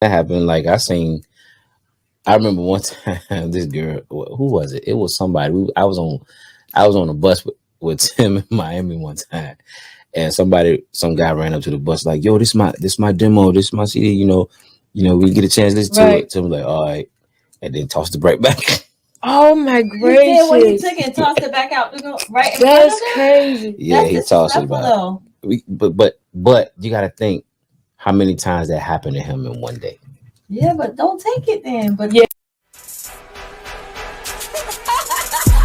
that happened. Like I remember one time this girl, who was it? It was somebody. I was on a bus with Tim in Miami one time, and some guy ran up to the bus like, "Yo, this my demo, this my CD. We get a chance to listen to it." Tim was like, "All right," and then tossed the break back. Oh my gracious! When he took it and tossed it back out, right? That's crazy. Yeah, he tossed it back. But you got to think how many times that happened to him in one day. Yeah, but don't take it then. But yeah.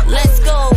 Let's go.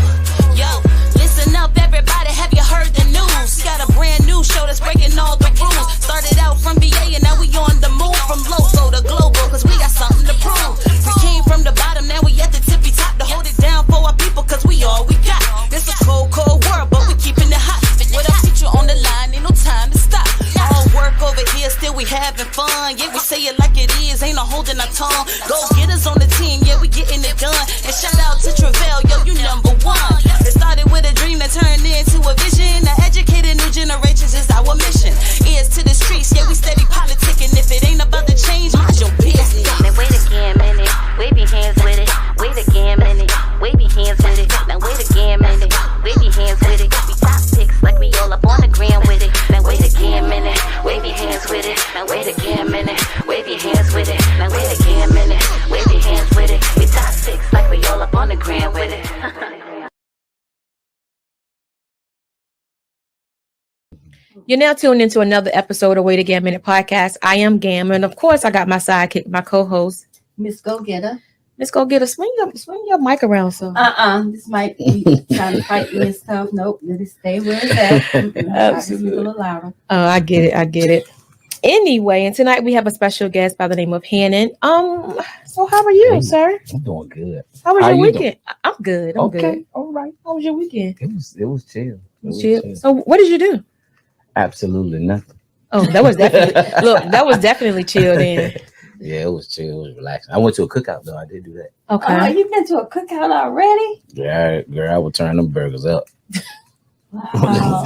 Yo, listen up, everybody. Have you heard the news? Got a brand new show that's breaking all the rules. Started out from VA and now we on the move. From local to global, cause we got something to prove. We came from the bottom, now we at the tippy top. To hold it down for our people, cause we all we got. This a cold, cold world, but we keeping it hot. With a feature on the line, ain't no time to stop. All work over here, still we having fun. Yeah, we say it like it is, ain't no holding our tongue. Go get us on the team, yeah, we getting it done. And shout out to Travell, yo, you number one. It started with a dream that turned into a vision. Now educated new generations is our mission. Ears to the streets, yeah, we steady politicking. If it ain't about the change, mind your business. Now wait again, minute, wave your hands with it. Wait again, minute, wave your hands with it. Now wait again, minute, wave your hands with it. We top picks like we all up on the gram with it. Now wait again, minute, wave your hands with it. Now wait again, minute, wave your hands with it. Now wait again, minute, wave your hands with it. We top picks like we all up on the gram with it. You're now tuned into another episode of Wait Again Minute podcast. I am Gam, and of course, I got my sidekick, my co-host, Miss Go Getter. Miss Go Getter, swing your mic around. So this might be trying to fight me and stuff. Nope, let it stay where it's at. Absolutely. A little louder. Oh, I get it. Anyway, and tonight we have a special guest by the name of Hannon. So how are you, sir? I'm doing good. How was your weekend? I'm good. I'm good. All right. How was your weekend? It was chill. Chill. So what did you do? Absolutely nothing. Oh, that was definitely chill then. Yeah, it was chill. It was relaxing. I went to a cookout though. I did do that. Okay. Oh, you been to a cookout already? Yeah, girl, I would turn them burgers up. Wow.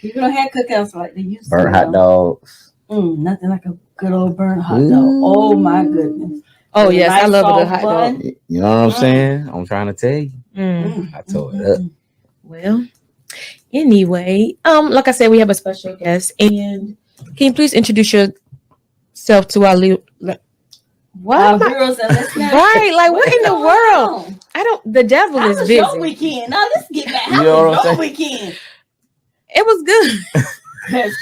You don't have cookouts like they used to. Burnt hot dogs. Nothing like a good old burnt hot dog. Oh my goodness. Oh yes, I love a good hot dog. You know what I'm saying? I'm trying to tell you. I told it up. Well, anyway, like I said, we have a special guest, and can you please introduce yourself to our girls and listeners? Right, like what in the world? The devil is busy. Your weekend. Now let's get back. How was your weekend? It was good. That's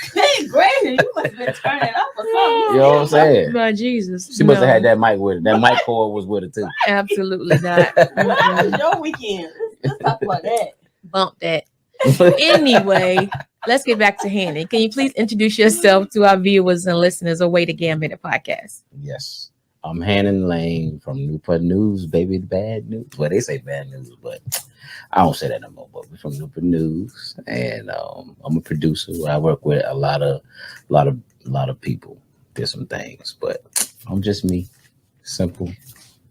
great. You must have been turning up or something. You know what I'm saying? My Jesus. She must have had that mic with her. That mic cord was with her too. Absolutely not. How was your weekend? Let's talk about that. Bump that. Anyway, let's get back to Hannon. Can you please introduce yourself to our viewers and listeners of Wait Again Minute podcast? Yes. I'm Hannon Lane from Newport News, baby. Bad news. Well, they say bad news, but I don't say that no more. But we're from Newport News, and I'm a producer. I work with a lot of people. Did some things, but I'm just me. Simple.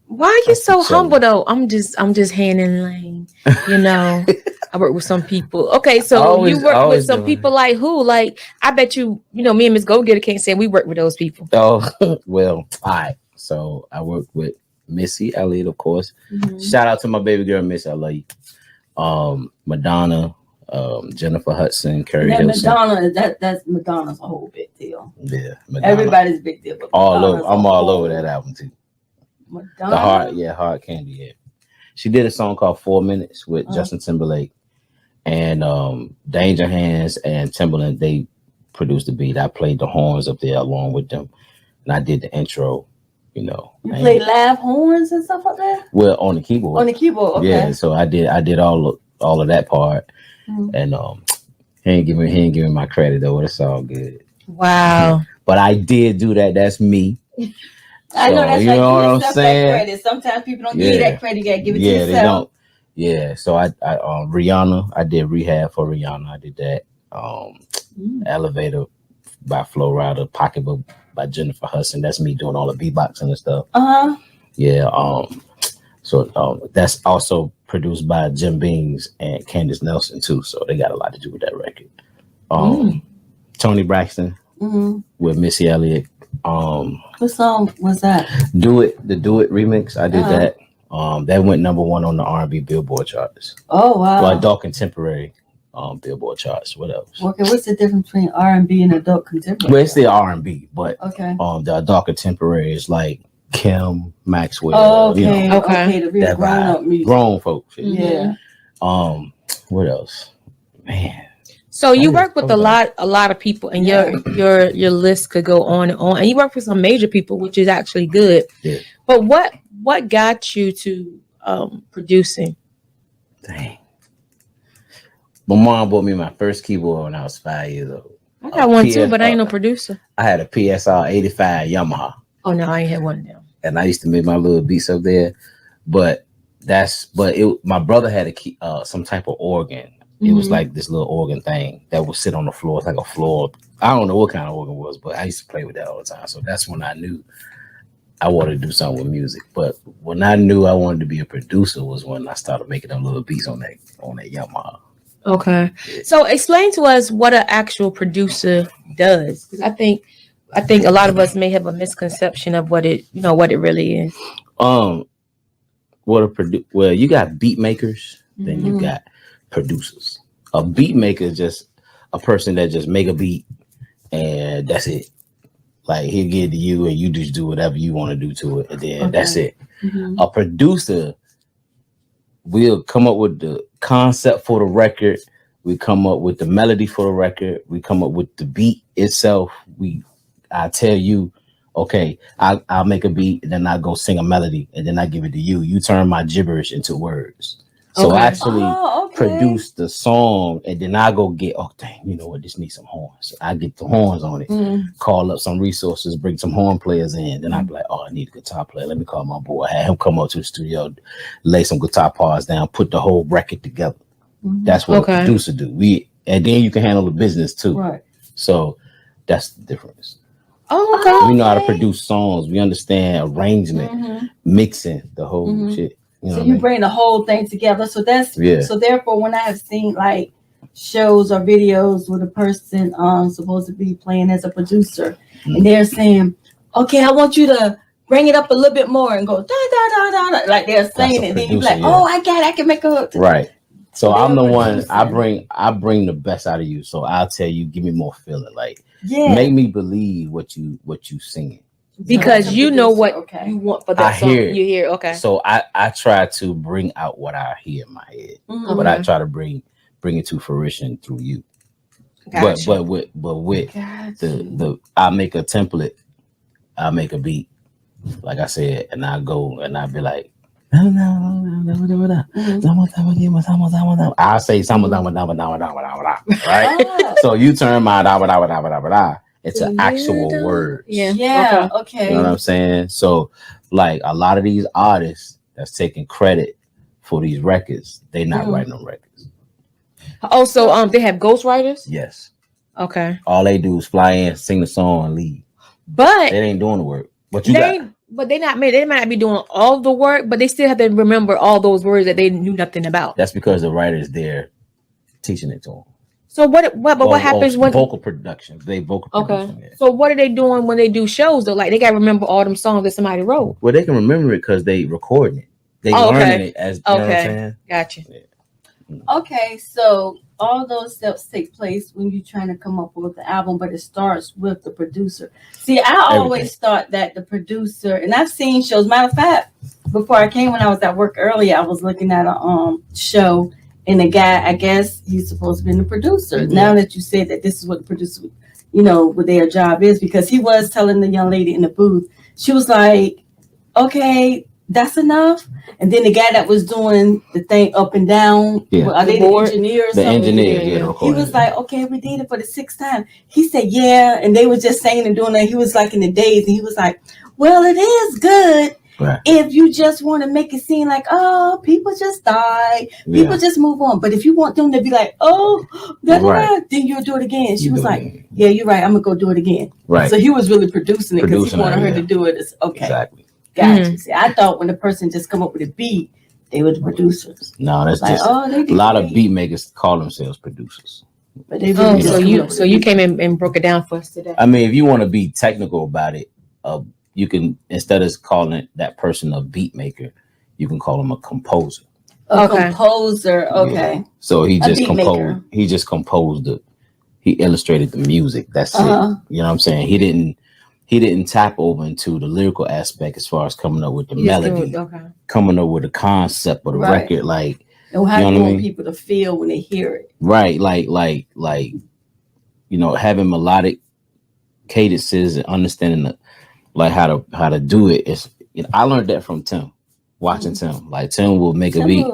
Why are you so humble though? I'm just Hannon Lane. You know, I work with some people. Okay, so you work with some people like who? Like I bet me and Miss Go Getter can't say we work with those people. Oh well, all right. So I work with Missy Elliott, of course. Shout out to my baby girl, Miss Elliott. Madonna, Jennifer Hudson, Keri Hilson. Madonna, that's Madonna's a whole big deal. Yeah, Madonna. Everybody's big deal. But I'm all over that album too. Madonna? Hard Candy. Yeah, she did a song called 4 Minutes with Justin Timberlake, and Danger Hands and Timberland. They produced the beat. I played the horns up there along with them, and I did the intro. You play live horns and stuff like that. Well, on the keyboard. On the keyboard, okay. Yeah. So I did all of that part, and he ain't giving my credit though. It's all good. Wow. But I did do that. That's me. I know that's you like know what I'm saying. Credit. Sometimes people don't give you that credit. You gotta give it to yourself. They don't. Yeah. So I Rhianna. I did Rehab for Rhianna. I did that. Elevator by Flo Rida. Pocketbook by Jennifer Hudson. That's me doing all the beatboxing and stuff. Yeah. So that's also produced by Jim Beans and Candace Nelson too. So they got a lot to do with that record. Tony Braxton with Missy Elliott, What song was that? The Do It remix. I did that. That went number 1 on the R&B Billboard charts. Oh wow! Well, adult contemporary Billboard charts. What else? Okay, what's the difference between R&B and adult contemporary? Well, it's still R&B, but okay. The adult contemporary is like Kim, Maxwell. Oh, okay, you know, okay. The real grown-up music. Grown folks. Yeah. What else? Man. So you work with a lot of people, and your list could go on, and you work with some major people, which is actually good. Yeah. But what got you to producing? Dang. My mom bought me my first keyboard when I was 5 years old. I got one too, but I ain't no producer. I had a PSR 85 Yamaha. Oh no, I ain't had one now. And I used to make my little beats up there, but my brother had some type of organ. It was like this little organ thing that would sit on the floor. It's like a floor. I don't know what kind of organ it was, but I used to play with that all the time. So that's when I knew I wanted to do something with music. But when I knew I wanted to be a producer was when I started making them little beats on that Yamaha. Okay. So explain to us what an actual producer does. Because I think a lot of us may have a misconception of what it really is. Well, you got beat makers, then you got producers. A beat maker is just a person that just make a beat and that's it. Like he'll give it to you and you just do whatever you want to do to it, and then that's it. A producer will come up with the concept for the record, we come up with the melody for the record, we come up with the beat itself. I tell you, okay, I'll make a beat and then I go sing a melody and then I give it to you. You turn my gibberish into words. So I actually produce the song and then I go get, oh dang, you know what, this needs some horns. I get the horns on it, call up some resources, bring some horn players in. Then I'd be like, oh, I need a guitar player. Let me call my boy. I had him come up to the studio, lay some guitar parts down, put the whole record together. That's what a producer do. And then you can handle the business too. Right. So that's the difference. Oh, okay. We know how to produce songs. We understand arrangement, mixing, the whole shit. So you bring the whole thing together. So so therefore when I have seen like shows or videos with a person supposed to be playing as a producer and they're saying, okay, I want you to bring it up a little bit more and go da da da da, da. Like they're saying it, then you're like, oh, I got it, I can make a hook. Right. So I'm the one, I bring the best out of you. So I'll tell you, give me more feeling. Like make me believe what you singing. Because you know what you want for that song. You hear, okay. So I try to bring out what I hear in my head, but I try to bring it to fruition through you. Gotcha. But with the I make a template, I make a beat, like I said, and I go and I be like, I say right? So you turn my into actual words. Yeah. Okay. You know what I'm saying? So like a lot of these artists that's taking credit for these records, they not writing them records. Oh, so they have ghostwriters? Yes. Okay. All they do is fly in, sing the song, and leave. But they ain't doing the work. But they might not be doing all the work, but they still have to remember all those words that they knew nothing about. That's because the writer is there teaching it to them. So what happens when vocal production? They vocal production. Okay. So what are they doing when they do shows though? Like they gotta remember all them songs that somebody wrote. Well, they can remember it because they recording it. They learning it as you know what I'm saying? Gotcha. Yeah. Okay, so all those steps take place when you're trying to come up with the album, but it starts with the producer. See, I always thought that the producer, and I've seen shows. Matter of fact, before I came, when I was at work earlier, I was looking at a show. And the guy, I guess he's supposed to be the producer. Mm-hmm. Now that you said that this is what the producer, what their job is, because he was telling the young lady in the booth, she was like, okay, that's enough. And then the guy that was doing the thing up and down, are they the engineer or something? The engineer, he was like, okay, we did it for the 6th time. He said, yeah. And they were just saying and doing that. He was like in the days, and he was like, well, it is good. Right. If you just want to make it seem like, oh, people just die, people just move on. But if you want them to be like, oh, then you'll do it again. She was like, yeah, you're right. I'm going to go do it again. Right. So he was really producing it because he wanted her to do it. It's okay. Exactly. Gotcha. See, I thought when the person just come up with a beat, they were the producers. No, that's like, just a lot of beat makers call themselves producers. But they really so you came in and broke it down for us today. I mean, if you want to be technical about it, you can, instead of calling that person a beat maker, you can call him a composer. A composer, okay. Yeah. So he just composed. He just composed he illustrated the music. That's it. You know what I'm saying? He didn't tap over into the lyrical aspect as far as coming up with the melody, coming up with a concept of the record, like. And how you want people to feel when they hear it. Right, like having melodic cadences and understanding how to do it is. I learned that from Tim, watching Tim. Like Tim will make a beat.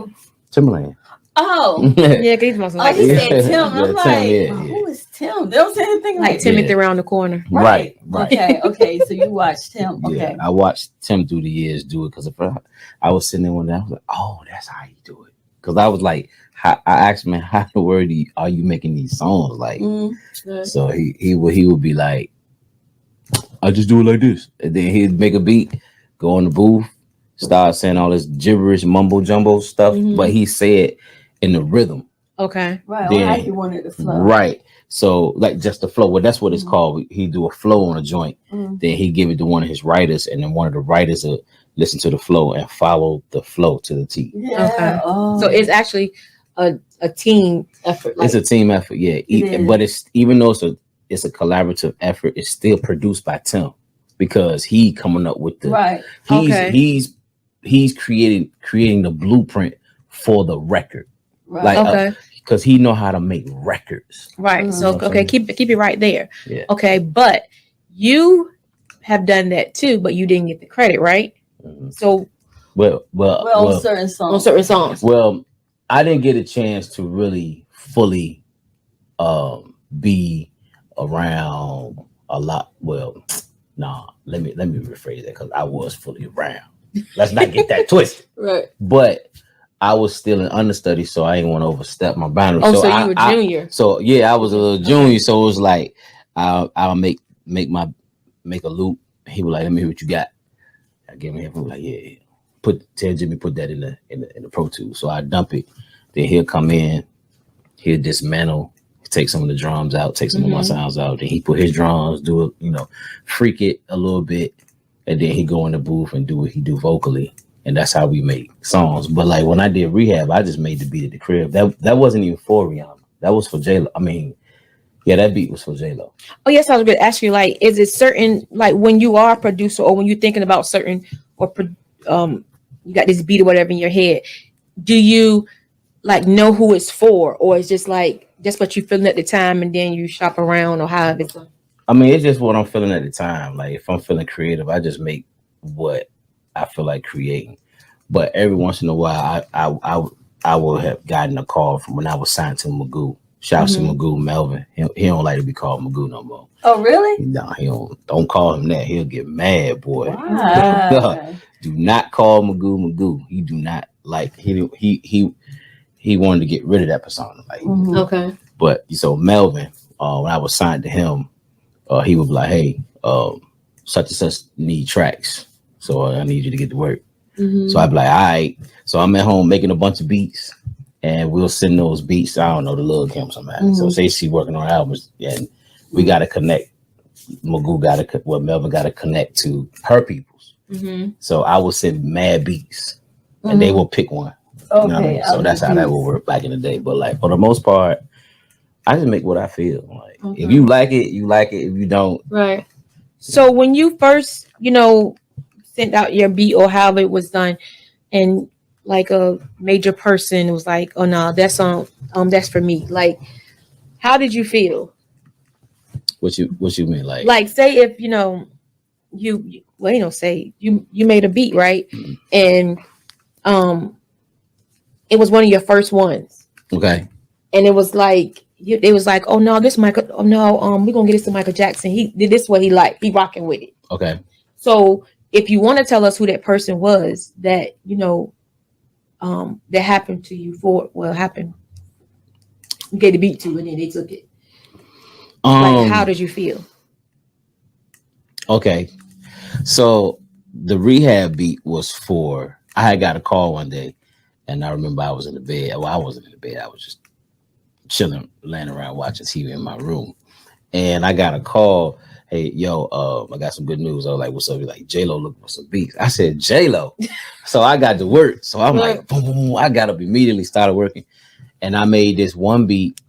Timberland. Oh, yeah, he's most like he said Tim. I'm like, who is Tim? They don't say anything like Timothy around the corner. Right. Okay. So you watched Tim. Okay. Yeah, I watched Tim through the years do it because I was sitting there one day. I was like, oh, that's how you do it. Because I was like, I asked him, how the word are you making these songs? Like, so he would be like, I just do it like this. And then he'd make a beat, go in the booth, start saying all this gibberish, mumbo jumbo stuff. But he said in the rhythm. Okay. Right. Then, how he wanted to flow. Right. So like just the flow. Well, that's what it's called. He do a flow on a joint. Then he give it to one of his writers, and then one of the writers will listen to the flow and follow the flow to the T. Yeah. Okay. So it's actually a team effort. It's a team effort, yeah. But it's, even though it's a collaborative effort, it's still produced by Tim because he coming up with the he's creating the blueprint for the record. Right. Like because he know how to make records. Right. So keep it right there. Yeah. Okay, but you have done that too, but you didn't get the credit, right? So well on certain songs. Well, I didn't get a chance to really fully be around a lot. Well, let me rephrase that because I was fully around. Let's not get that twisted. Right. But I was still an understudy, so I didn't want to overstep my boundaries. Oh, so you were junior. I was a little junior. So it was like I'll make a loop. He was like, "Let me hear what you got." I gave him. He was like, "Yeah." Tell Jimmy put that in the Pro Tools. So I dump it. Then he'll come in. He'll dismantle. Take some of the drums out. Take some of my sounds out. Then he put his drums. Do it. Freak it a little bit. And then he go in the booth and do what he do vocally. And that's how we make songs. But like when I did Rehab, I just made the beat at the crib. That wasn't even for Rihanna. That was for J-Lo. I mean, yeah, that beat was for J-Lo. Oh, yes, I was going to ask you, like, is it certain, like when you are a producer or when you're thinking about certain, or you got this beat or whatever in your head, do you like know who it's for? Or it's just like, just what you're feeling at the time and then you shop around or how it's done? I mean, it's just what I'm feeling at the time. Like if I'm feeling creative, I just make what I feel like creating. But every once in a while, I will have gotten a call from when I was signed to Magoo. Shout out to Magoo, Melvin. He don't like to be called Magoo no more. Oh, really? No, he don't call him that. He'll get mad, boy. Wow. Do not call Magoo. He do not like. He wanted to get rid of that persona. Like, okay. But so Melvin, when I was signed to him, he would be like, "Hey, such and such need tracks, so I need you to get to work." So I'd be like, "All right." So I'm at home making a bunch of beats, and we'll send those beats. I don't know, the Lil Kim somebody. So say she working on albums, and we got to connect. Melvin got to connect to her peoples. So I will send mad beats, and they will pick one. Okay. You know what I mean? So that's how that would work back in the day. But like for the most part, I just make what I feel. Like if you like it, you like it. If you don't, right. So when you first, sent out your beat or however it was done, and like a major person was like, "Oh no, that's that's for me." Like, how did you feel? What you mean? Like say if you made a beat, right? And it was one of your first ones. Okay. And it was like "Oh no, this Michael. Oh no, we're gonna get this to Michael Jackson. He did this what he liked. He rocking with it." Okay. So if you want to tell us who that person was that that happened to you happened, you gave the beat to, and then they took it. Like, how did you feel? Okay, so the Rehab beat was for. I had got a call one day, and I remember I was in the bed. Well, I wasn't in the bed. I was just chilling, laying around watching TV in my room, and I got a call. Hey, yo, I got some good news. I was like, what's up? He's like, J-Lo looking for some beats. I said, J-Lo. So I got to work. So I'm like, boom, boom, boom. I got up immediately, started working. And I made this one beat.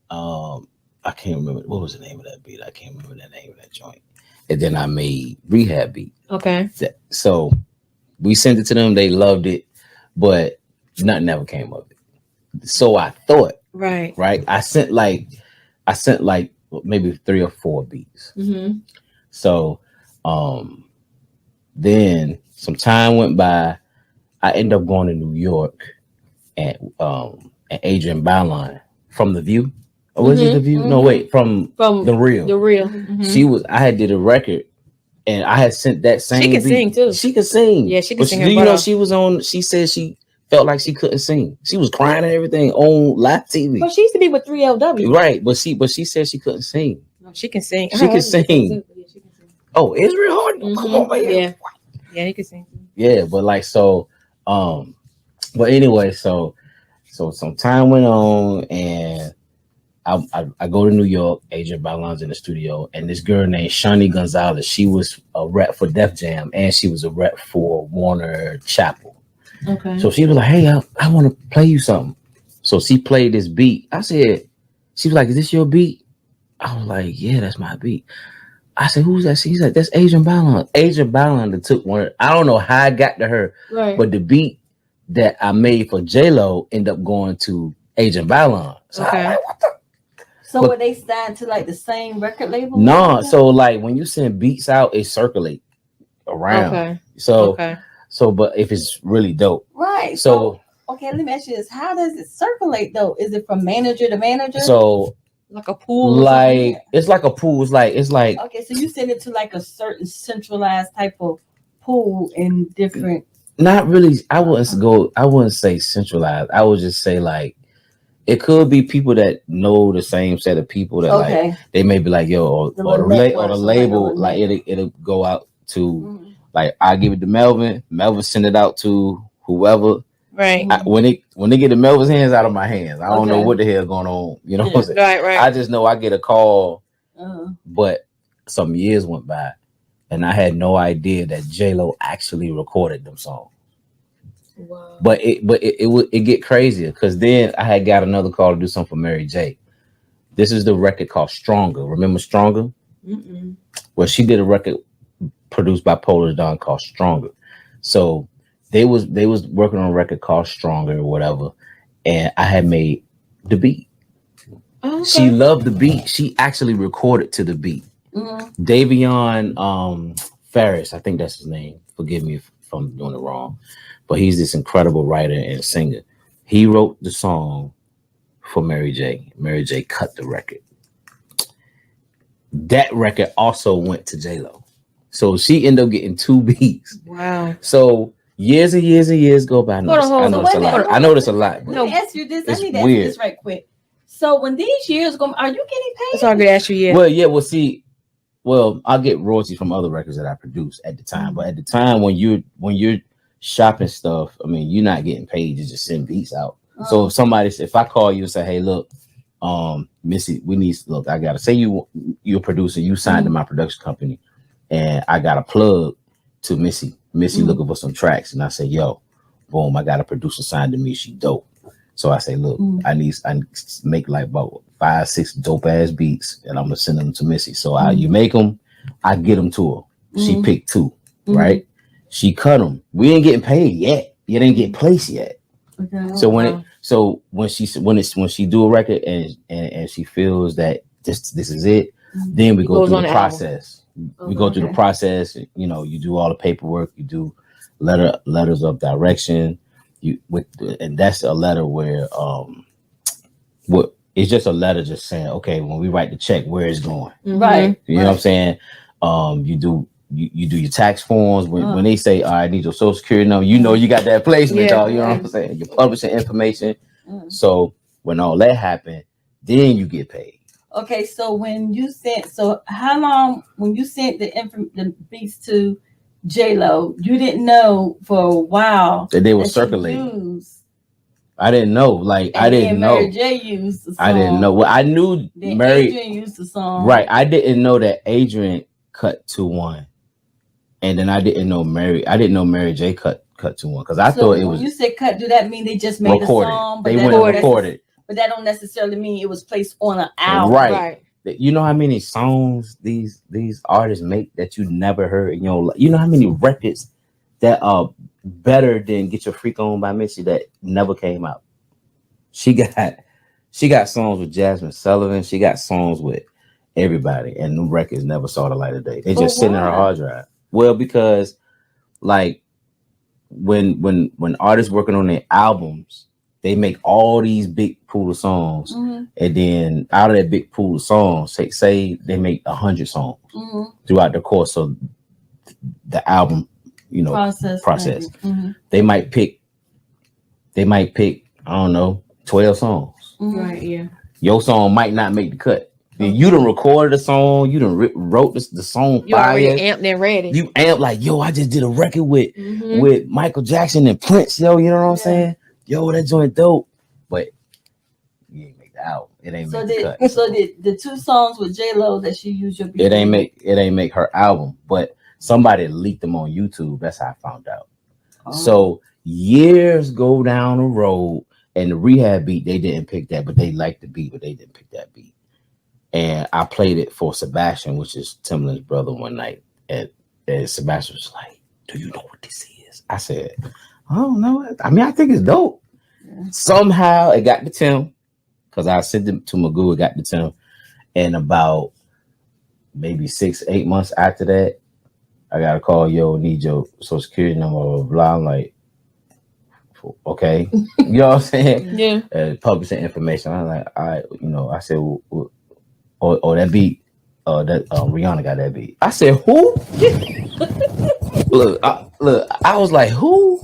I can't remember. What was the name of that beat? I can't remember the name of that joint. And then I made Rehab beat. Okay. So we sent it to them. They loved it. But nothing ever came of it. So I thought. Right. I sent like maybe 3 or 4 beats. Mm-hmm. So then some time went by. I ended up going to New York and Adrienne Bailon from The View. Or was it The View? No, wait, from The Real. The Real. Mm-hmm. I had did a record and I had sent that same She can beat. sing too. She could sing. Yeah, she could sing. Do you know she said she felt like she couldn't sing. She was crying and everything on live TV. But she used to be with 3LW. Right, but she said she couldn't sing. No, she can sing. She can sing. Oh, Israel Harden. Mm-hmm. Come on, man. Yeah, he can sing. Yeah, but like so, but anyway, so some time went on and I go to New York. Adrienne Bailon's in the studio, and this girl named Shani Gonzalez. She was a rep for Def Jam, and she was a rep for Warner Chappell. Okay. So she was like, "Hey, I want to play you something." So she played this beat. I said, "She was like, is this your beat?" I was like, "Yeah, that's my beat." I said, "Who's that?" She's like, "That's Adrienne Bailon." Adrienne Bailon that took one. I don't know how I got to her, right? But the beat that I made for J-Lo ended up going to Adrienne Bailon. So okay. I'm like, what the? So were they signed to like the same record label? No, so like when you send beats out, it circulate around. Okay. So, but if it's really dope, right? So okay, let me ask you this: how does it circulate though? Is it from manager to manager? So like a pool, like it's like a pool. It's like okay. So you send it to like a certain centralized type of pool in different. Not really. I wouldn't say centralized. I would just say like it could be people that know the same set of people that like they may be like yo or the label like it'll go out to like I give it to Melvin send it out to whoever right. When they get the Melvin's hands out of my hands I don't know what the hell going on, you know what I'm saying? Right. I just know I get a call but some years went by and I had no idea that J-Lo actually recorded them songs. Wow. But it get crazier because then I had got another call to do something for Mary J. This is the record called Stronger. Remember Stronger? Mm-mm. Well, she did a record produced by Polish Don called Stronger. So they was working on a record called Stronger or whatever, and I had made the beat. Okay. She loved the beat. She actually recorded to the beat. Mm-hmm. Davion Ferris, I think that's his name. Forgive me if I'm doing it wrong. But he's this incredible writer and singer. He wrote the song for Mary J. Mary J cut the record. That record also went to J-Lo. So she ended up getting 2 beats. Wow. So years and years and years go by. I know it's a lot. Let me ask you this. I need to ask you this right quick. So when these years go, are you getting paid? That's all I'm going to ask you. Yeah. Well, I'll get royalties from other records that I produce at the time. But at the time when you're shopping stuff, I mean, you're not getting paid to just send beats out. So if I call you and say, hey, look, Missy, I gotta say you're a producer, you signed to my production company, and I got a plug to Missy looking for some tracks, and I say, yo, boom, I got a producer signed to me, she dope. So I say, look, I make like about 5-6 dope ass beats, and I'm gonna send them to Missy. So you make them, I get them to her. She picked 2, right? She cut them. We ain't getting paid yet. It ain't get placed yet. Okay. So when she do a record and she feels that this is it, then we go through the process. We go through the process. You know, you do all the paperwork. You do letters of direction. And that's a letter where it's just a letter just saying, okay, when we write the check, where it's going. Right. You know what I'm saying? You do your tax forms when they say, all right, I need your social security number, you know you got that placement, dog, you know what I'm saying? Your publishing information. So when all that happened, then you get paid. Okay, so when you sent the beats to J-Lo, you didn't know for a while that they were circulating. I didn't know. Like, and I didn't know. Mary J used the song. I didn't know. Well, I knew Adrian used the song. Right. I didn't know that Adrian cut 2-1. And then I didn't know Mary J cut 2-1 because I thought it was. When you say cut, do that mean they just made recorded. a song? But they went and recorded. But that don't necessarily mean it was placed on an album. Right. You know how many songs these artists make that you never heard in your life? You know how many records that are better than Get Your Freak On by Missy that never came out? She got songs with Jasmine Sullivan. She got songs with everybody, and the records never saw the light of day. They just sitting in her hard drive. Well, because like when artists working on their albums, they make all these big pool of songs, and then out of that big pool of songs, say they make 100 songs throughout the course of the album, process. They might pick, I don't know, 12 songs. Right, yeah. Your song might not make the cut. Then you done recorded the song, you done wrote the song. You already amped and ready. You amped like, yo, I just did a record with Michael Jackson and Prince, yo, you know what I'm saying? Yo, that joint dope. But you ain't make the album. It ain't make the cut. So the 2 songs with J-Lo that she used your beat. It ain't make her album, but somebody leaked them on YouTube. That's how I found out. So years go down the road, and the Rehab beat, they didn't pick that, but they liked the beat, but they didn't pick that beat. And I played it for Sebastian, which is Timberland's brother, one night. And Sebastian was like, do you know what this is? I said, I don't know. I mean, I think it's dope. Yeah. Somehow it got to Tim, because I sent it to Magoo, it got to Tim. And about maybe 6-8 months after that, I got a call, yo, need your social security number, blah, blah, blah. I'm like, okay. You know what I'm saying? Yeah. Publishing information. I'm like, all right, I said, oh, that beat, that Rhianna got that beat. I said, who? Look, I was like, who?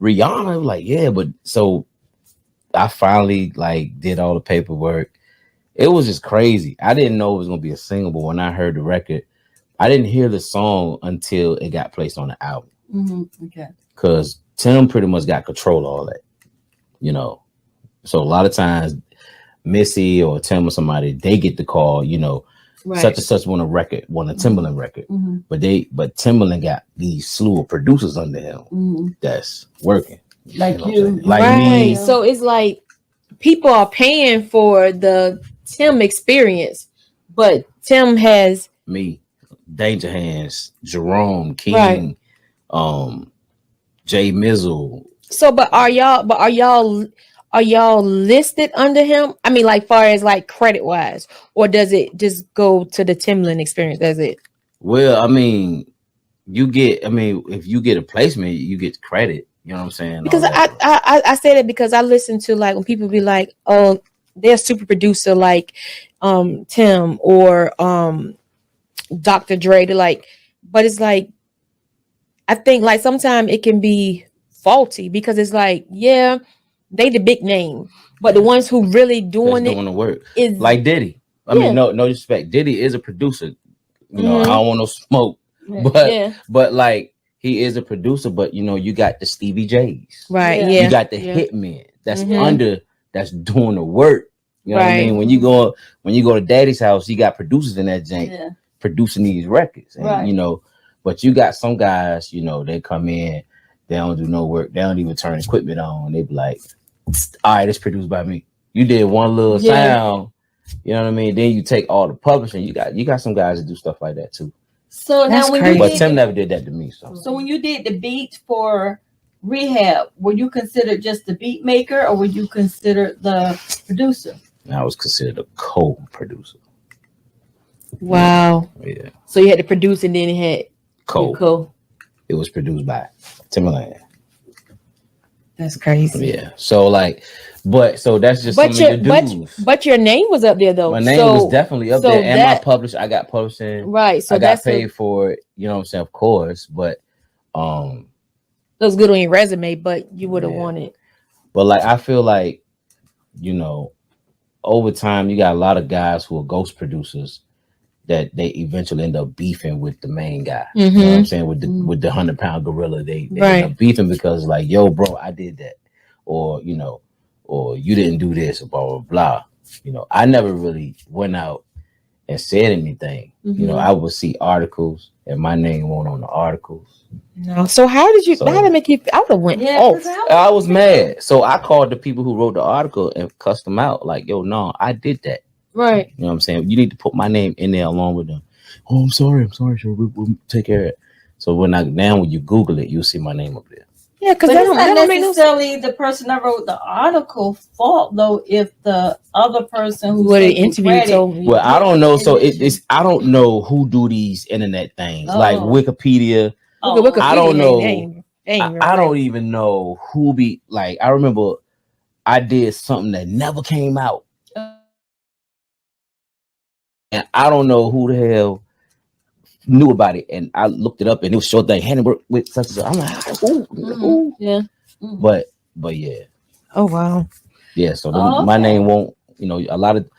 Rhianna? Was like, yeah, but so I finally like did all the paperwork. It was just crazy. I didn't know it was gonna be a single, but when I heard the record, I didn't hear the song until it got placed on the album. Okay. Because Tim pretty much got control of all that, So a lot of times, Missy or Tim or somebody, they get the call, such and such want a Timberland record. But Timberland got these slew of producers under him that's working. Like you. Like me. So it's like people are paying for the Tim experience, but Tim has me, Danger Hands, Jerome, King, Jay Mizzle. So, but are y'all listed under him? I mean, like far as like credit wise, or does it just go to the Timberland experience? Does it? Well, I mean, if you get a placement, you get credit. You know what I'm saying? Because I say that because I listen to like when people be like, oh, they're a super producer like Tim or Dr. Dre. They're like, but it's like I think like sometimes it can be faulty because it's like, yeah, they the big name, but the ones who really doing the work is like Diddy. I mean, no respect. Diddy is a producer. I don't want no smoke, but like he is a producer. But you got the Stevie J's, right? Yeah. You got the hitmen that's that's doing the work. You know what I mean? When you go to Daddy's house, you got producers in that jank producing these records, and but you got some guys, they come in, they don't do no work, they don't even turn equipment on. They be like, all right, it's produced by me. You did one little sound, you know what I mean? Then you take all the publishing. You got some guys that do stuff like that too. So that's now when but Tim never did that to me. So when you did the beat for Rehab, were you considered just the beat maker or were you considered the producer? I was considered a co-producer. Wow. Yeah. So you had to produce and then it had co. It was produced by Timberland. That's crazy. Yeah. So like, so that's just some of your dues. But your name was up there though. My name was definitely up there, and my publisher. I got publishing. Right. So I got paid for it. You know what I'm saying? Of course, but it was good on your resume, but you would have wanted. But like, I feel like, over time, you got a lot of guys who are ghost producers that they eventually end up beefing with the main guy. You know what I'm saying? With the 100-pound gorilla, they end up beefing because like, yo, bro, I did that. Or, or you didn't do this, or blah blah blah. You know, I never really went out and said anything. You know, I would see articles and my name went on the articles. No. So how did it make you? I would have went off. I was mad. So I called the people who wrote the article and cussed them out. Like, yo, no, I did that. Right. You know what I'm saying? You need to put my name in there along with them. Oh, I'm sorry, sir. We'll take care of it. So when you Google it, you'll see my name up there. Yeah, because that's not necessarily the person that wrote the article fault, though. If the other person who would have interviewed told me. Well, I don't know. So it's I don't know who do these internet things like Wikipedia. I don't know. I don't even know who be like. I remember I did something that never came out, and I don't know who the hell knew about it, and I looked it up, and it was short thing. Hannon worked with such and such. I'm like, ooh. Yeah. But yeah. Oh wow. Yeah. So my name won't. You know, a lot of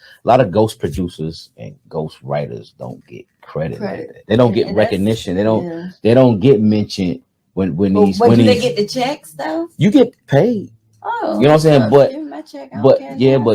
ghost producers and ghost writers don't get credit. They don't get recognition. They don't get mentioned when these. But do they get the checks though? You get paid. Oh, you know what I'm saying? But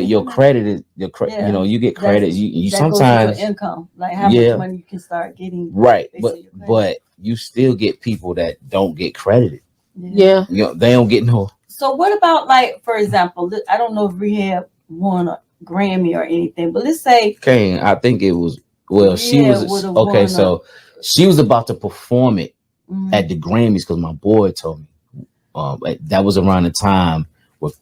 your credit is your credit. Yeah. You know, you get credit. You that sometimes goes to your income, like how much money you can start getting. Right, but you still get people that don't get credited. Yeah. You know, they don't get no. So what about, like, for example, I don't know if Rehab won a Grammy or anything, but let's say Kane, I think it was. Well, she was okay. So she was about to perform it at the Grammys because my boy told me. That was around the time with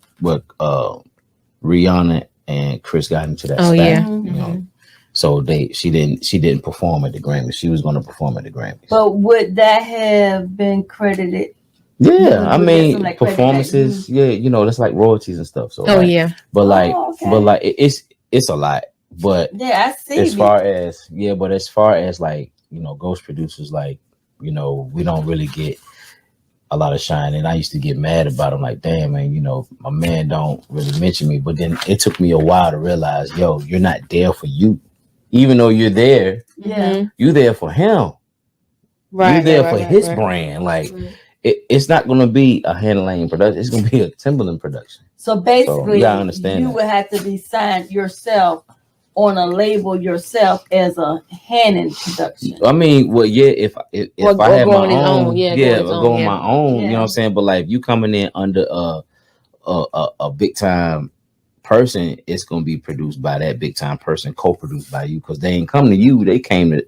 Rhianna and Chris got into that. You know, so she didn't perform at the Grammys. She was going to perform at the Grammys. But would that have been credited? Yeah, I mean performances. Yeah, you know that's like royalties and stuff. So but it's a lot. But yeah, I see. As far as like, you know, ghost producers, like, you know, we don't really get a lot of shine, and I used to get mad about them. Like, damn, man, you know, my man don't really mention me. But then it took me a while to realize, yo, you're not there for you, even though you're there. Yeah, you're there for him. Right, you're there for his brand. Like, it's not going to be a Hannon Lane production. It's going to be a Timberland production. So basically, you understand you would have to be signed yourself on a label yourself as a Hannon production. I mean, well, yeah, if I had my own, go on my own, you know what I'm saying? But like, you coming in under a big time person, it's gonna be produced by that big time person, co-produced by you, because they ain't come to you, they came to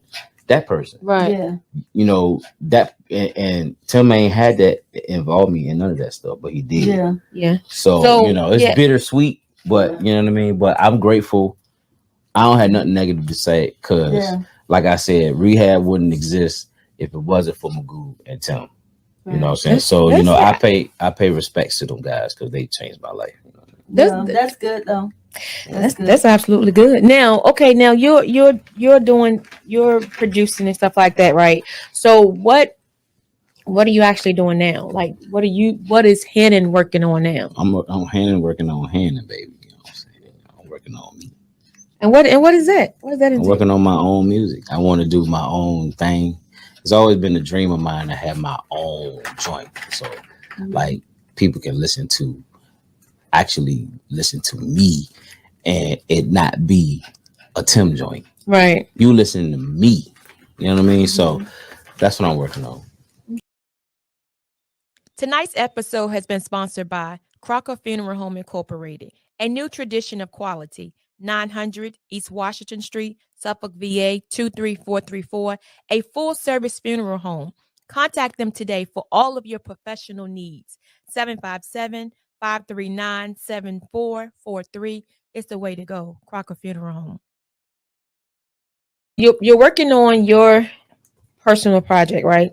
that person. Right. Yeah. You know, that and Tim ain't had that involve me in none of that stuff, but he did. Yeah. Yeah. So you know, it's bittersweet, but you know what I mean? But I'm grateful. I don't have nothing negative to say because, like I said, Rehab wouldn't exist if it wasn't for Magoo and Tim. Right. You know what I'm saying? So you know, I pay respects to them guys because they changed my life. You know? That's good though. That's absolutely good. Now, okay, now you're producing and stuff like that, right? So what are you actually doing now? Like, what is Hannon working on now? I'm Hannon working on Hannon, baby. You know what I'm saying? I'm working on me. And what is that? What is that? I'm working on my own music. I want to do my own thing. It's always been a dream of mine to have my own joint. So like people can actually listen to me and it not be a Tim joint. Right. You listen to me. You know what I mean? So that's what I'm working on. Tonight's episode has been sponsored by Crocker Funeral Home Incorporated, a new tradition of quality. 900 East Washington Street, Suffolk, VA 23434, a full-service funeral home. Contact them today for all of your professional needs. 757-539-7443 is the way to go. Crocker Funeral Home. You're working on your personal project, right?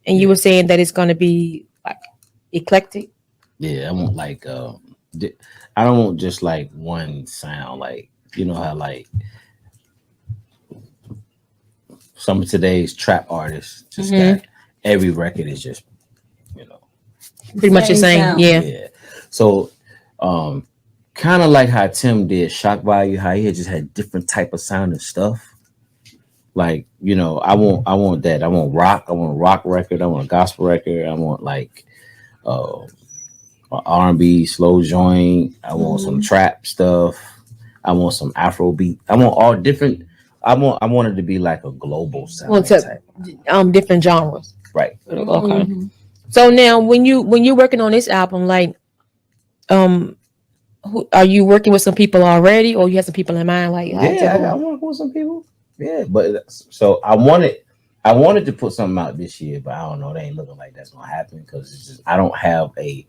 And you were saying that it's going to be like eclectic. Yeah, I want like I don't want just like one sound. Like, you know how like some of today's trap artists just got every record is just, you know, pretty much the same. Yeah. So kind of like how Tim did Shock Value, how he just had different type of sound and stuff. Like, you know, I want that. I want rock. I want a rock record. I want a gospel record. I want like R&B, slow joint. I want some trap stuff. I want some Afro beat. I want all different. I want it to be like a global sound type. Different genres. Right. Okay. So now, when you're working on this album, like, are you working with some people already, or you have some people in mind? Like, I'm working with some people. Yeah, but so I wanted to put something out this year, but I don't know. They ain't looking like that's gonna happen because I don't have a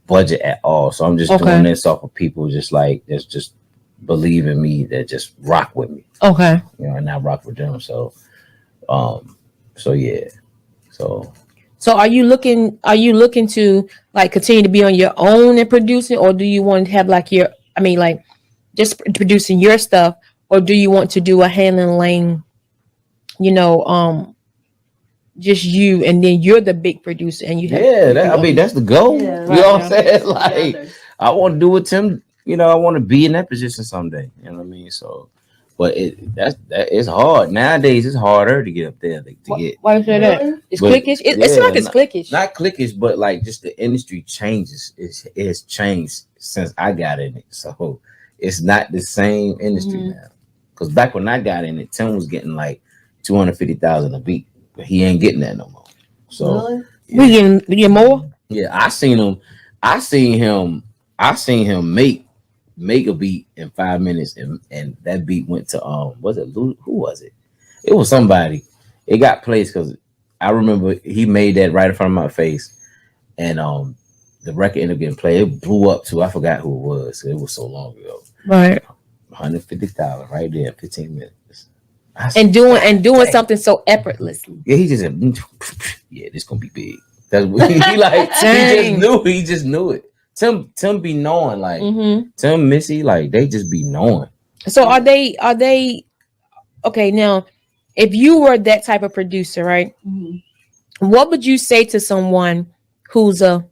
budget at all. So I'm just doing this off of people just believe in me, that just rock with me. Okay. And I rock with them. So yeah. So are you looking to like continue to be on your own and producing, or do you want to have like just producing your stuff, or do you want to do a Hannon Lane, just you, and then you're the big producer and you have that's the goal. Yeah, you know what I'm saying? Like, I want to do with Tim, I want to be in that position someday. You know what I mean? So, but it's hard nowadays. It's harder to get up there to get. Why you say that? It's clickish. It's like it's clickish. Not clickish, but like just the industry changes. It's changed since I got in it. So it's not the same industry now. Because back when I got in it, Tim was getting like $250,000 a beat, but he ain't getting that no more. So we getting more. Yeah, I seen him make a beat in 5 minutes, and that beat went to was it Lou? Who was it? It was somebody. It got placed because I remember he made that right in front of my face, and the record ended up getting played. It blew up too. I forgot who it was. It was so long ago. Right. $150,000 right there in 15 minutes. And doing something so effortlessly. Yeah, he just said, this gonna be big. That's what he like. He just knew it. Tim be knowing, like Tim, Missy, like they just be knowing. So are they okay? Now, if you were that type of producer, right? What would you say to someone who's a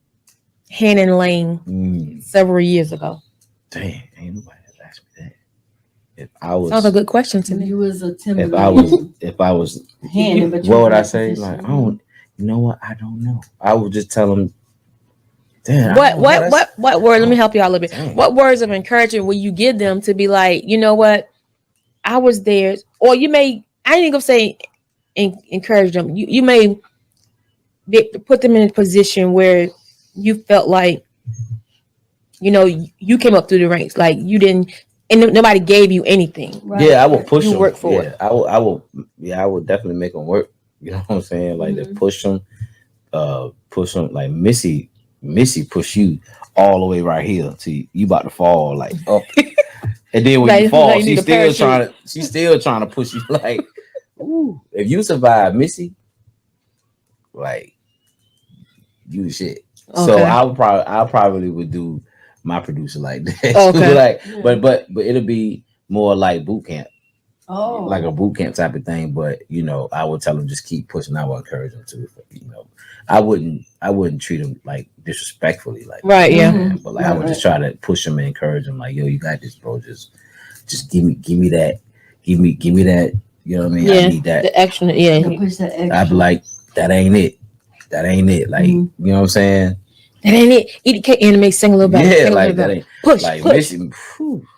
Hannon Lane several years ago? Dang, ain't nobody asked me that. If I was, that's a good question to me. You was a Timberland. If I was Hannon, but what would I say? Like, I don't. You know what? I don't know. I would just tell them. Damn, what word? Let me help you out a little bit. Dang. What words of encouragement will you give them to be like, you know what? I was there, or you may. I ain't gonna say encourage them. You may put them in a position where you felt like, you came up through the ranks, like you didn't, and nobody gave you anything. Right? Yeah, I will push them. Work for it. I will. Yeah, I will definitely make them work. You know what I'm saying? Like to push them. Like Missy push you all the way right here till you about to fall, like up. And then when you fall, she's still trying to push you. Like, ooh, if you survive, Missy, like you the shit. Okay. So I probably would do my producer like that. Okay. Like, but it'll be more like boot camp. Oh, like a boot camp type of thing. But I would tell them just keep pushing. I would encourage them to. I wouldn't treat them like disrespectfully, like right, yeah. But like I would just try to push them and encourage them, like, yo, you got this, bro. Just give me that, give me that. You know what I mean? Yeah, I need that. The action, yeah. I'd be like, that ain't it. Like, you know what I'm saying? That ain't it. Eat cake and make sing a little bit. Yeah, like that ain't push. Missy,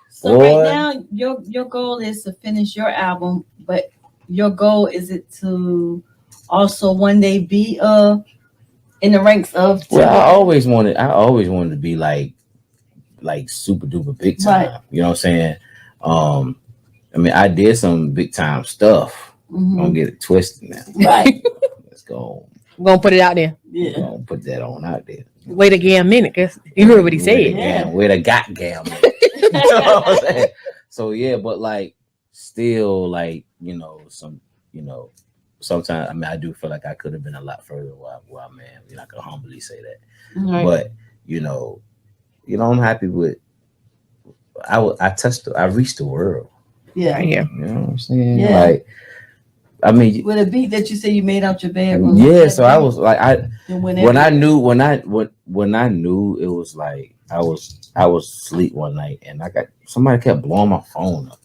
so boy. Right now, your goal is to finish your album, but your goal is it to also one day be in the ranks of. Well, I always wanted to be like super duper big time. Right. You know what I'm saying? I mean, I did some big time stuff. Don't get it twisted now. Right. Let's go. We're gonna put it out there. Yeah. We're gonna put that on out there. Wait a damn minute, cause you heard what he said. Wait a goddamn minute. You know what I'm saying? So yeah, but like still like, sometimes, I mean, I do feel like I could have been a lot further where I'm at. I can humbly say that. Right. But, I'm happy with, I reached the world. Yeah. Yeah. You know what I'm saying? Yeah. Like, I mean, with a beat that you say you made out your bedroom. Yeah. So I was like, when I knew it was like, I was asleep one night and somebody kept blowing my phone up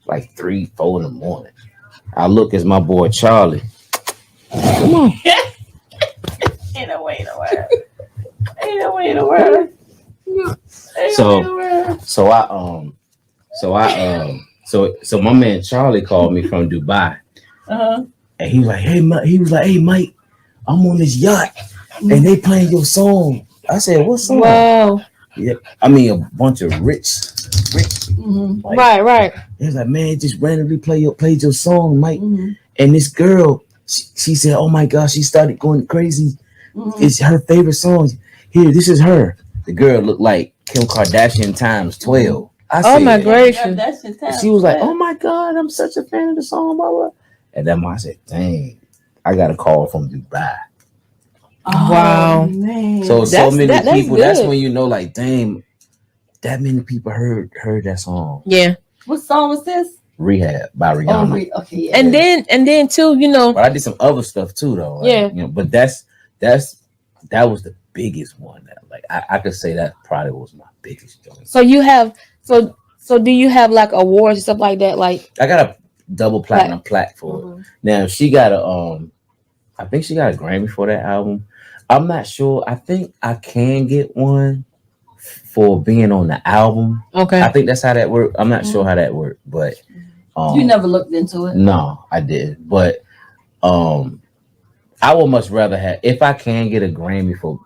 like 3-4 in the morning. I look as my boy Charlie. Come on. Ain't no way in the world. So my man Charlie called me from Dubai, and he was like, "Hey, Mike, I'm on this yacht, and they playing your song." I said, "What song?" Wow. Yeah, I mean a bunch of rich. Like, right. He was like, "Man, just randomly played your song, Mike." And this girl, she said, "Oh my gosh," she started going crazy. It's her favorite song. Here, this is her. The girl looked like Kim Kardashian times 12. I said, my gracious. She was like, "Oh my God, I'm such a fan of the song." Blah, blah. And then I said, "Dang, I got a call from Dubai." Wow. Man. So many people. Good. That's when you know, like, dang, that many people heard that song. Yeah. What song was this? Rehab by Rhianna. Okay. Yeah. And then too, But I did some other stuff too, though. Like, but that was the biggest one. Like I could say that probably was my biggest joint. So you have so do you have like awards and stuff like that? Like I got a double platinum plaque for it. Now she got I think she got a Grammy for that album. I'm not sure. I think I can get one for being on the album. Okay. I think that's how that worked. I'm not sure how that worked, but you never looked into it. No, I did. But I would much rather have, if I can get a Grammy for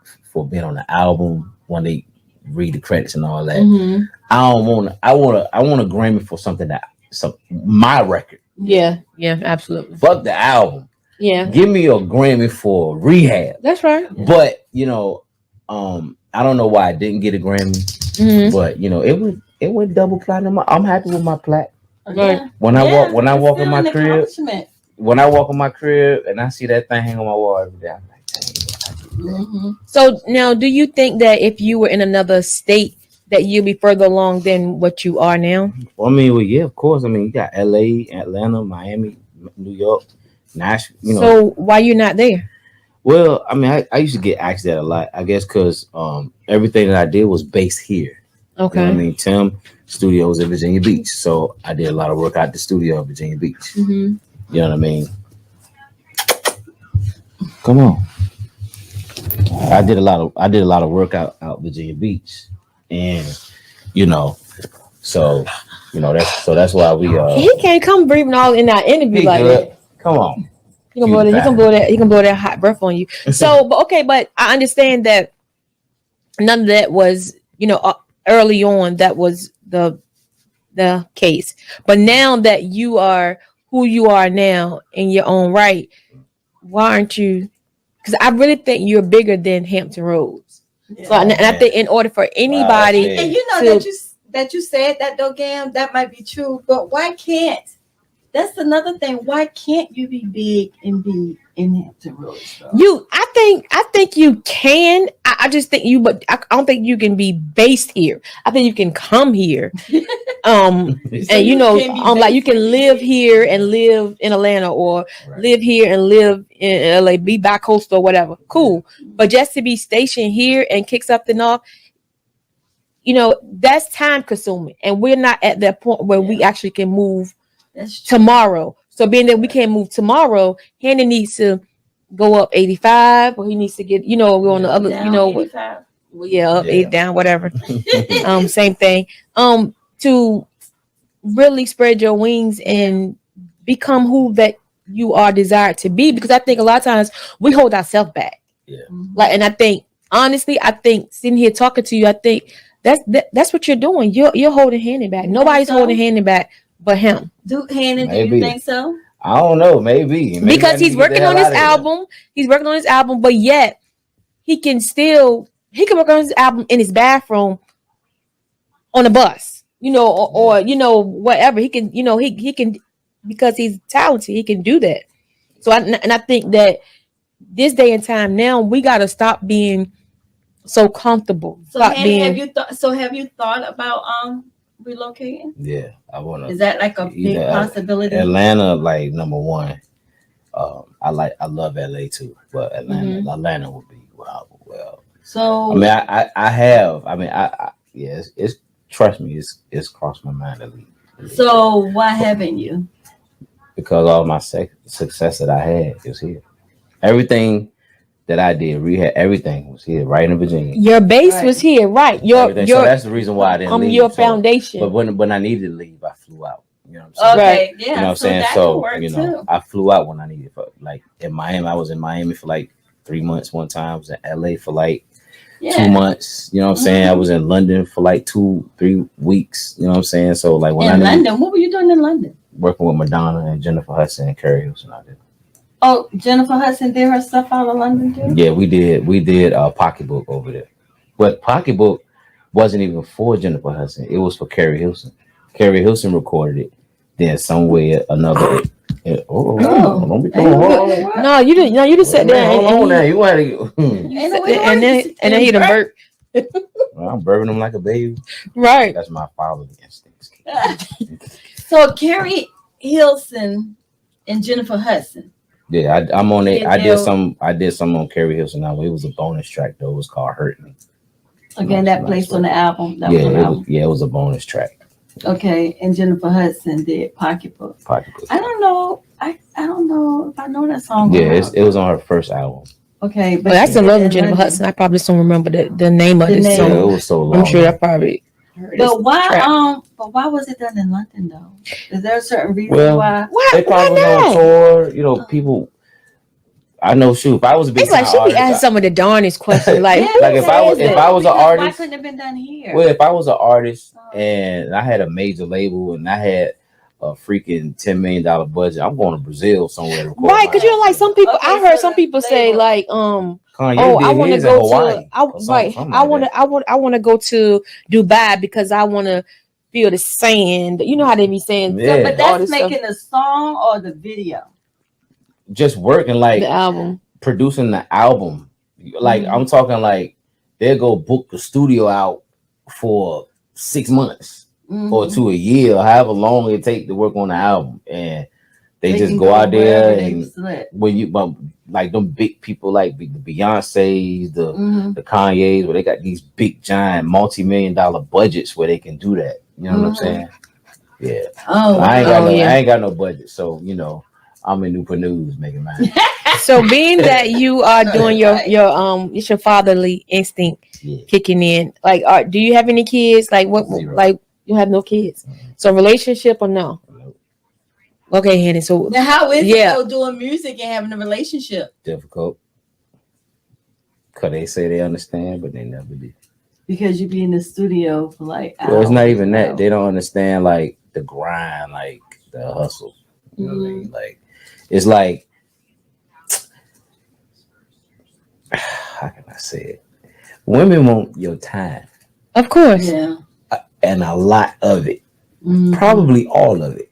being on the album when they read the credits and all that. I want a Grammy for something my record. Yeah, absolutely. Fuck the album. Yeah. Give me a Grammy for Rehab. That's right. But I don't know why I didn't get a Grammy. But it went double platinum. I'm happy with my plaque. Right. When I walk in my crib, and I see that thing hang on my wall every day, I'm like, dang. So now, do you think that if you were in another state, that you'll be further along than what you are now? Well, I mean, yeah, of course. I mean, you got LA, Atlanta, Miami, New York, Nashville. So why you're not there? Well, I mean, I used to get asked that a lot. I guess because everything that I did was based here. Okay. You know what I mean, Tim Studios in Virginia Beach, so I did a lot of work out the studio in Virginia Beach. You know what I mean? Come on. I did a lot of work out Virginia Beach, and that's why we he can't come breathing all in our interview like that. Come on. He can blow that hot breath on you. So, but I understand that none of that was, early on, that was the case. But now that you are who you are now in your own right, why aren't you? Because I really think you're bigger than Hampton Roads. Yeah. So, and I think in order for anybody, and that you said that though, Gam, that might be true. But why can't? That's another thing. Why can't you be big and be in Hampton Roads? I think you can. I just think but I don't think you can be based here. I think you can come here, and like you can live here and live in Atlanta, or live here and live in LA, be bi-coastal or whatever. Cool, but just to be stationed here and kick something off, that's time consuming, and we're not at that point where we actually can move. Tomorrow. So being that we can't move tomorrow, Hannon needs to go up 85, or he needs to get, go on the other, down 85. Up, 8 down, whatever. Same thing. To really spread your wings and become who that you are desired to be, because I think a lot of times we hold ourselves back. Yeah. And I think honestly, sitting here talking to you, I think that's what you're doing. You're holding Hannon back. Nobody's holding Hannon back but him. Hannon, do you think so? I don't know, maybe because he's working on his album. He's working on his album, but yet he can work on his album in his bathroom on a bus, or whatever. He can, he can, because he's talented, he can do that. So I think that this day and time now, we got to stop being so comfortable. So have you thought about relocating? Yeah, I want to. Is that like a big possibility? Atlanta, like number one. I love LA too, but Atlanta would be well. So I mean, I have. I mean, it's trust me, it's crossed my mind to leave. So why haven't you? Because all my success that I had is here. Everything that I did, rehab, everything was here, right in Virginia. Your base was here, right? Your so that's the reason why I didn't leave. Your foundation. But when I needed to leave, I flew out. You know what I'm saying? Okay, yeah. You know what I'm saying? So you know, too. I flew out when I needed. Like in Miami, I was in Miami for like 3 months one time. I was in LA for like 2 months. You know what I'm saying? I was in London for like 2-3 weeks. You know what I'm saying? So like when in London, what were you doing in London? Working with Madonna and Jennifer Hudson and Keri Hilson. I did. Oh, Jennifer Hudson did her stuff out of London too? Yeah, we did Pocketbook over there. But Pocketbook wasn't even for Jennifer Hudson. It was for Keri Hilson. Keri Hilson recorded it. Then some way another. Don't be coming on. No, you didn't. No, you just sat there. Hold on now. You want to? And then he done burp. Well, I'm burping him like a baby. Right. That's my father's instincts. So Keri Hilson and Jennifer Hudson. Yeah, I'm on it. I did some on Keri Hilson. Now it was a bonus track though. It was called "Hurt Me." Again, that placed on the album. It was a bonus track. Okay, and Jennifer Hudson did Pocketbook. I don't know. I don't know if I know that song. Yeah, it was on her first album. Okay, but that's a love of Jennifer Hudson. I probably just don't remember the name of the song. Yeah, it was so long. I'm sure I probably heard But why was it done in London though? Is there a certain reason why? They probably was on tour. You know, people. I know. Shoot, if I was a big, it's like she be asking some of the darnest questions. Like, like if I was an artist, why couldn't it have been done here? Well, if I was an artist and I had a major label and I had a freaking $10 million budget, I'm going to Brazil somewhere to record. Right, because you know, like some people, I heard some people say like, Kanye I want to go Hawaii, I want to go to Dubai because I want to feel the sand. You know how they be saying, yeah. But that's making the song or the video. Just working like the album, producing the album. Like I'm talking like they'll go book the studio out for 6 months or to a year, however long it take to work on the album, and they just go out there and when you like them big people like the Beyonces, the Kanye's, where they got these big giant multi-million-dollar budgets where they can do that. You know what I'm saying? Yeah. I ain't got no budget, so you know. I'm in Newport News making mine. So being that you are doing it's your fatherly instinct kicking in. Like, do you have any kids? Like what? Zero. Like you have no kids. So relationship or no? Nope. Okay, Hannon. So now how is it doing music and having a relationship? Difficult. Cause they say they understand, but they never do. Because you be in the studio for like hours. Well, it's not even that. They don't understand like the grind, like the hustle. You know what I mean? Like. It's like, how can I say it? Women want your time. Of course. Yeah. And a lot of it. Probably all of it.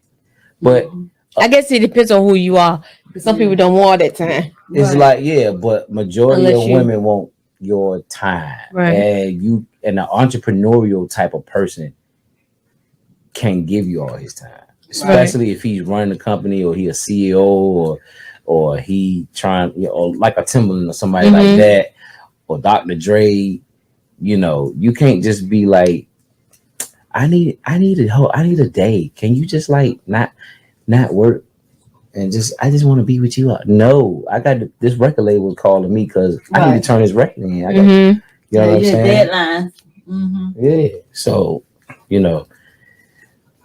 But I guess it depends on who you are. Some people don't want that time. It's like, but majority of women want your time. Right. And an entrepreneurial type of person can give you all his time. Especially if he's running a company or he a CEO or he trying, like a Timberland or somebody like that, or Dr. Dre, you can't just be like, I need a day. Can you just like not work and I just want to be with you? No, I got this record label calling me because I need to turn this record in. I got, you know what I'm saying? Deadlines. Yeah. So,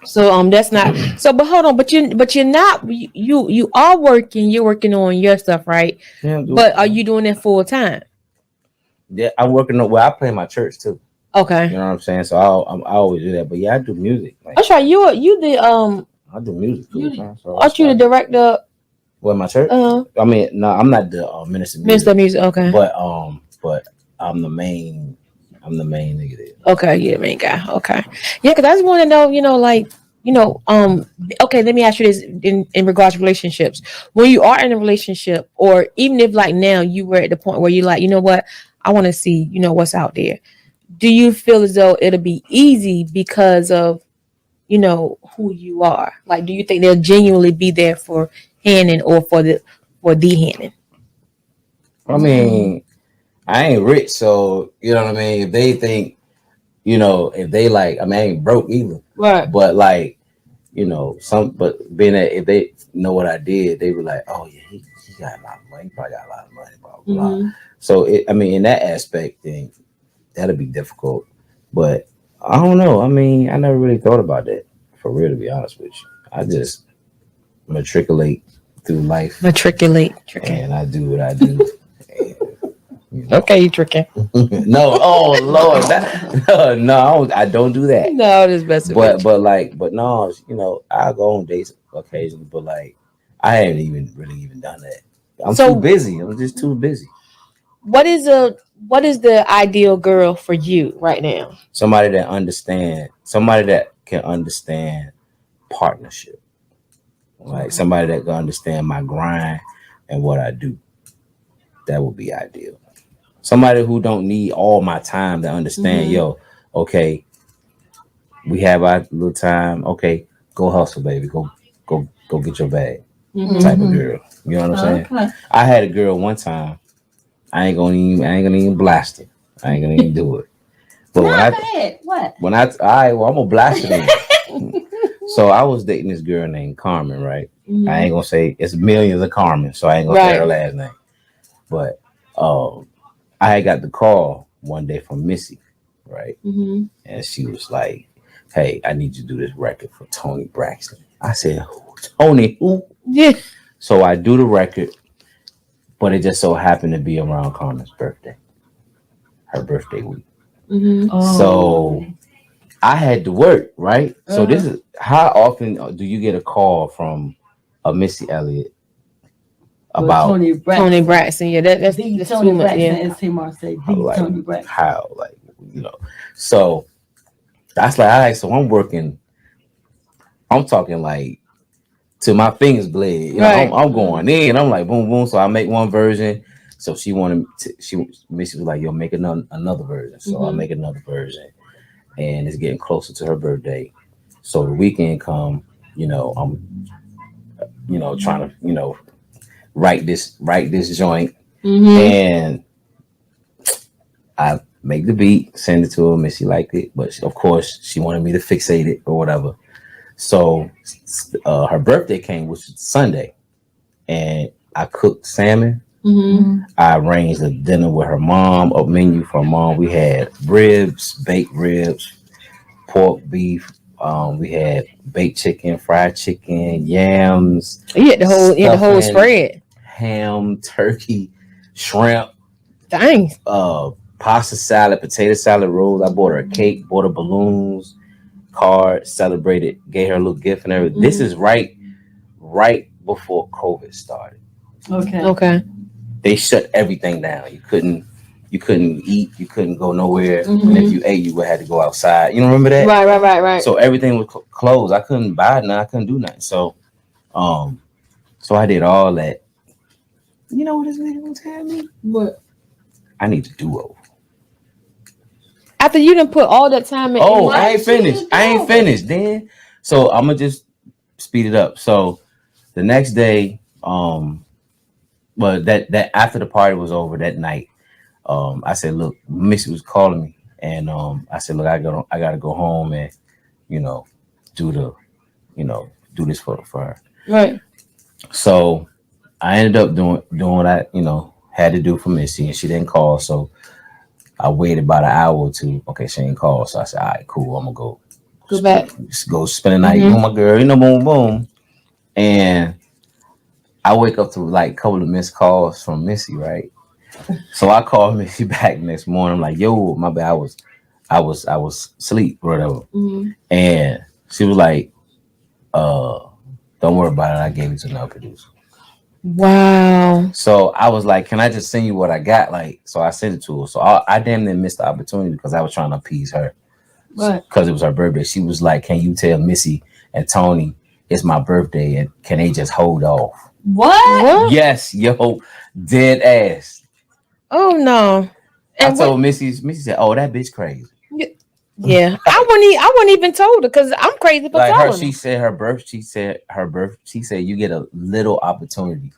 So that's not so. But hold on, but you're not. You are working. You're working on your stuff, right? Yeah, but are you doing it full time? Yeah, I'm working on. Well, I play my church too. Okay, you know what I'm saying. So I always do that. But yeah, I do music. Like, that's right. You the I do music too. Aren't you the director? What, my church? I mean, no, I'm not the minister. Minister of music. Okay, but I'm the main. I'm the main nigga there. Okay, yeah, main guy. Okay, yeah, because I just want to know, okay, let me ask you this in regards to relationships. When you are in a relationship, or even if like now you were at the point where you're like, you know what, I want to see, what's out there. Do you feel as though it'll be easy because of, who you are? Like, do you think they'll genuinely be there for Hannon or for the Hannon? I mean, I ain't rich, so you know what I mean. If they think, if they like, I ain't broke either, right? But like, but being that if they know what I did, they were like, oh yeah, he got a lot of money. He probably got a lot of money, blah, blah, blah. So, in that aspect, then that'll be difficult. But I don't know. I mean, I never really thought about that, for real, to be honest with you. I just matriculate through life. And I do what I do. And, Okay, you tricking. No, oh Lord, no, I don't do that. No, this best. But no, I go on dates occasionally, but like I haven't even done that. I'm too busy. I'm just too busy. What is the ideal girl for you right now? Somebody that can understand partnership. Like somebody that can understand my grind and what I do. That would be ideal. Somebody who don't need all my time to understand, okay, we have our little time. Okay, go hustle, baby. Go get your bag. Type of girl. You know what I'm saying? I had a girl one time. I ain't gonna even blast her. I ain't gonna even do it. But I'm gonna blast her. So I was dating this girl named Carmen, right? I ain't gonna say it's millions of Carmen, so I ain't gonna say her last name. But I had got the call one day from Missy, right? And she was like, "Hey, I need you to do this record for Toni Braxton." I said, "Tony, who?" Yeah. So I do the record, but it just so happened to be around Carmen's birthday, her birthday week. So I had to work, right? So this is how often do you get a call from a Missy Elliott about Toni Braxton? Yeah, that's Toni too much. Braxton. Yeah. As Tamar said, Toni Braxton. How, so that's like, all right. So I'm working. I'm talking like till my fingers bleed. I'm going in. I'm like boom, boom. So I make one version. So Missy was like, "Yo, make another version." So I make another version, and it's getting closer to her birthday. So the weekend come, I'm, trying to, write this joint, and I make the beat, send it to her. Missy liked it, but of course she wanted me to fixate it or whatever. So her birthday came, which was Sunday, and I cooked salmon. I arranged a dinner with her mom, a menu for her mom. We had ribs, baked ribs, pork beef. We had baked chicken, fried chicken, yams. You had the whole spread. Ham, turkey, shrimp. Dang. Pasta salad, potato salad rolls. I bought her a cake, bought her balloons, card, celebrated, gave her a little gift and everything. This is right before COVID started. Okay. They shut everything down. You couldn't eat, you couldn't go nowhere. And if you ate, you would have to go outside. You remember that? Right. So everything was closed. I couldn't buy nothing. I couldn't do nothing. So I did all that. You know what this nigga was telling me? What? I need to do over. After you done put all that time in. Oh, I ain't finished. Then, so I'm gonna just speed it up. So the next day, but that after the party was over that night, I said, look, Missy was calling me, and I said, look, I gotta go home and do this for her. Right. So I ended up doing what I had to do for Missy, and she didn't call. So I waited about an hour or two. Okay, she didn't call. So I said, all right, cool. I'm gonna go back. Just go spend the night with my girl. Boom, boom. And I wake up to like a couple of missed calls from Missy, right? So I called Missy back next morning. I'm like, yo, my bad. I was asleep or whatever. And she was like, don't worry about it. I gave it to another producer. Wow. So I was like, can I just send you what I got? So I sent it to her. So I damn near missed the opportunity because I was trying to appease her. Because it was her birthday. She was like, can you tell Missy and Tony it's my birthday and can they just hold off? What? Yes, yo, dead ass. Oh no. And I told Missy said, oh, that bitch crazy. Yeah. I wouldn't even told her because I'm crazy for telling her. She said you get a little opportunity.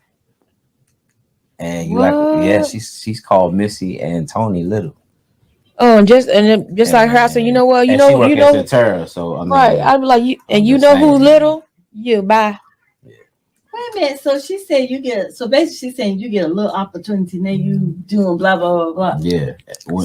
And you she's called Missy and Tony little. Oh, just like her, I said, you know what, you know, Terror, so I mean, right. I'd be like, you know who's little? You bye. Yeah. a minute. So she said you get. So basically, she's saying you get a little opportunity, and then you doing blah blah blah blah. Yeah.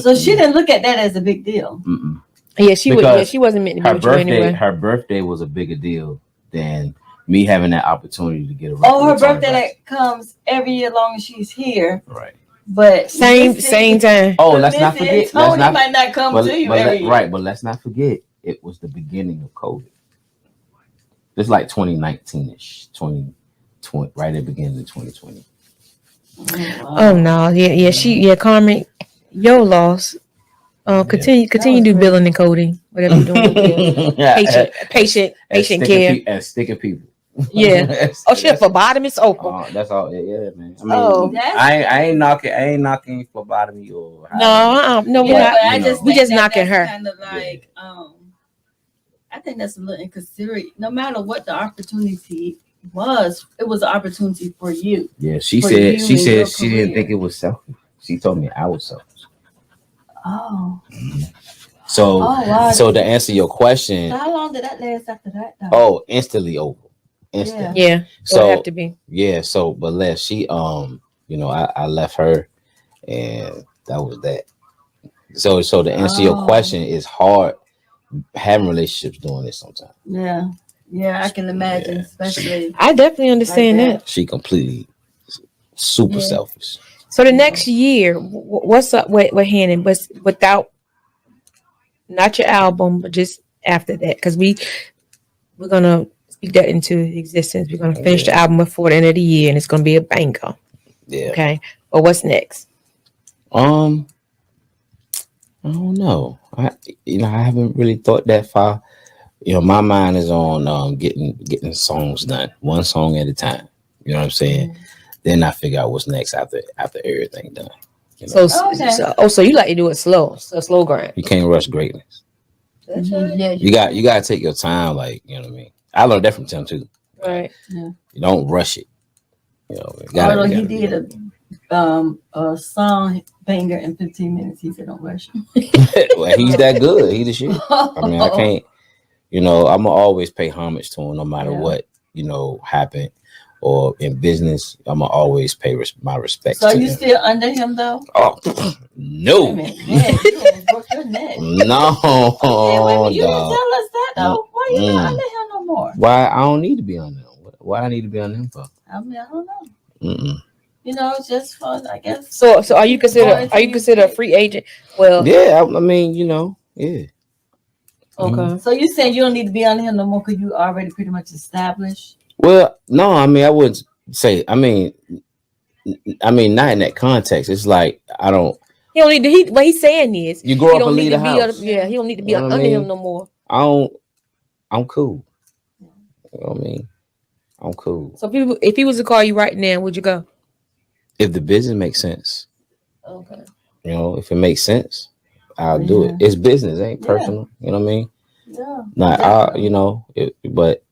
So she didn't look at that as a big deal. Mm-mm. Yeah, she was. Yeah, she wasn't meant to be with you anyway. Her birthday was a bigger deal than me having that opportunity to get a record. Oh, her birthday that comes every year, long as she's here. Right. But same time. Oh, let's not forget. Tony might not come to you every year. Right, but let's not forget it was the beginning of COVID. It's like 2019ish, 2020, right at the beginning of 2020. Oh no, yeah, Carmen, your loss. Continue to do billing and coding, whatever you're doing. patient care. And sticking people. Yeah. Shit, phlebotomist open. That's all. Yeah, man. I mean, I ain't knocking phlebotomy or. No, we just knocking her. Kind of like, I think that's a little inconsiderate. No matter what the opportunity was, it was an opportunity for you. Yeah, she said she didn't think it was selfish. She told me I was selfish. Oh. So, wow. So to answer your question, so how long did that last after that? Though? Oh, instantly over. Instant. Yeah. So have to be. Yeah. So, but she, I left her, and that was that. So to answer your question, it's hard having relationships doing this sometimes. Yeah, I can imagine, especially. I definitely understand that. She completely super selfish. So the next year, what's up with Hannon? But without not your album, but just after that, because we're gonna speak that into existence. We're gonna finish the album before the end of the year, and it's gonna be a banger. Yeah. Okay. But what's next? I don't know. I haven't really thought that far. My mind is on getting songs done, one song at a time. You know what I'm saying? Mm-hmm. Then I figure out what's next after everything done. So you like to do it slow, a slow grind. You can't rush greatness. Mm-hmm. Yeah, you gotta take your time. Like, you know what I mean. I learned that from Tim too. Right. Yeah. You don't rush it. Although he did a song banger in 15 minutes, he said don't rush it. Well, he's that good. He the shit. I mean, I can't. I'ma always pay homage to him no matter what happened. Or in business, I'ma always pay my respect. So you still under him though? Oh no! Man, you broke your neck. No, you didn't tell us that though. Why you not under him no more? Why I don't need to be on him? Why I need to be on him for? I mean, I don't know. Just for I guess. So are you considered a free agent? Well, yeah. I mean, yeah. Okay. So you saying you don't need to be on him no more because you already pretty much established? Well, no, I mean, I wouldn't say. I mean, not in that context. It's like I don't. He don't need to. What he's saying is, you grow up and leave the house. He don't need to be under him no more. I'm cool. You know what I mean? I'm cool. So if he was to call you right now, would you go? If the business makes sense. Okay. If it makes sense, I'll do it. It's business, it ain't personal. You know what I mean? Yeah. But.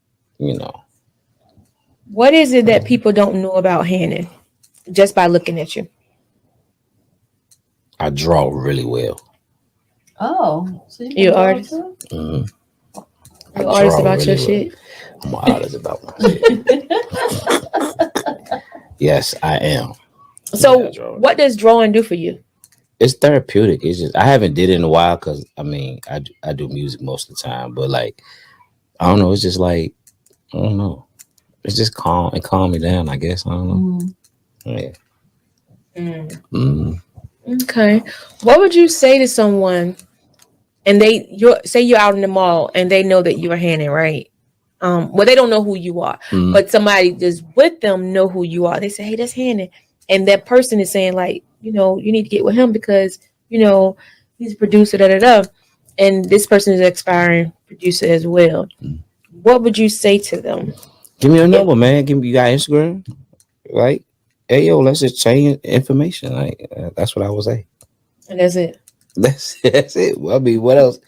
What is it that people don't know about Hannon just by looking at you? I draw really well. Oh, so you're an artist? Mm-hmm. You're an artist about your shit? I'm an artist about my shit. Yes, I am. So what does drawing do for you? It's therapeutic. It's just I haven't did it in a while because I do music most of the time, but like I don't know. It's just like I don't know. It's just calm me down, I guess. I don't know. Yeah. Okay. What would you say to someone and you're out in the mall and they know that you're Hannon, right? Well, they don't know who you are, but somebody just with them know who you are. They say, hey, that's Hannon. And that person is saying like, you need to get with him because, he's a producer, and this person is an aspiring producer as well. What would you say to them? Give me your number, man. You got Instagram? Like, hey, yo, let's just change information. Like, that's what I would say. And that's it. That's it. Well, I mean, what else?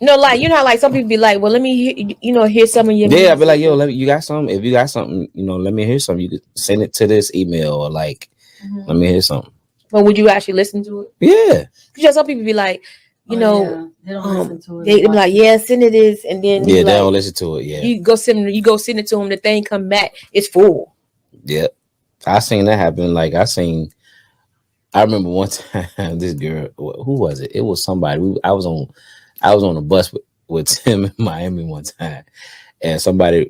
No, like, how like some people be like, well, let me hear some of your music. I'd be like, yo, you got something? If you got something, let me hear something. You could send it to this email or like, let me hear something. But would you actually listen to it? Yeah. Because some people be like, you know, they don't listen to it. They be like, yeah, send it is, and then they like, don't listen to it. Yeah, you go send it to them. The thing come back, it's full. Yep, I seen that happen. Like I remember one time this girl, who was it? It was somebody. I was on a bus with Tim in Miami one time, and some guy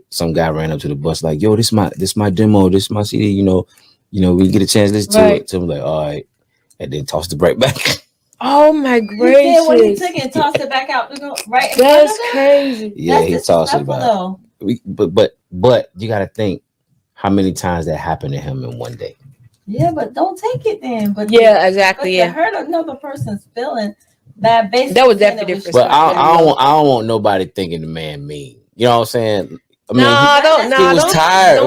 ran up to the bus like, "Yo, this my demo, this my CD. You know, we get a chance to listen to it." Tim was like, "All right," and then tossed it right back. Oh my gracious! When he took it and tossed it back out, right? That's crazy. Yeah, he tossed it back. But you got to think how many times that happened to him in one day. Yeah, but don't take it then. But yeah, exactly. But to hurt another person's feeling, that basically that was definitely different. But I don't want nobody thinking the man mean. You know what I'm saying? I mean, he was tired.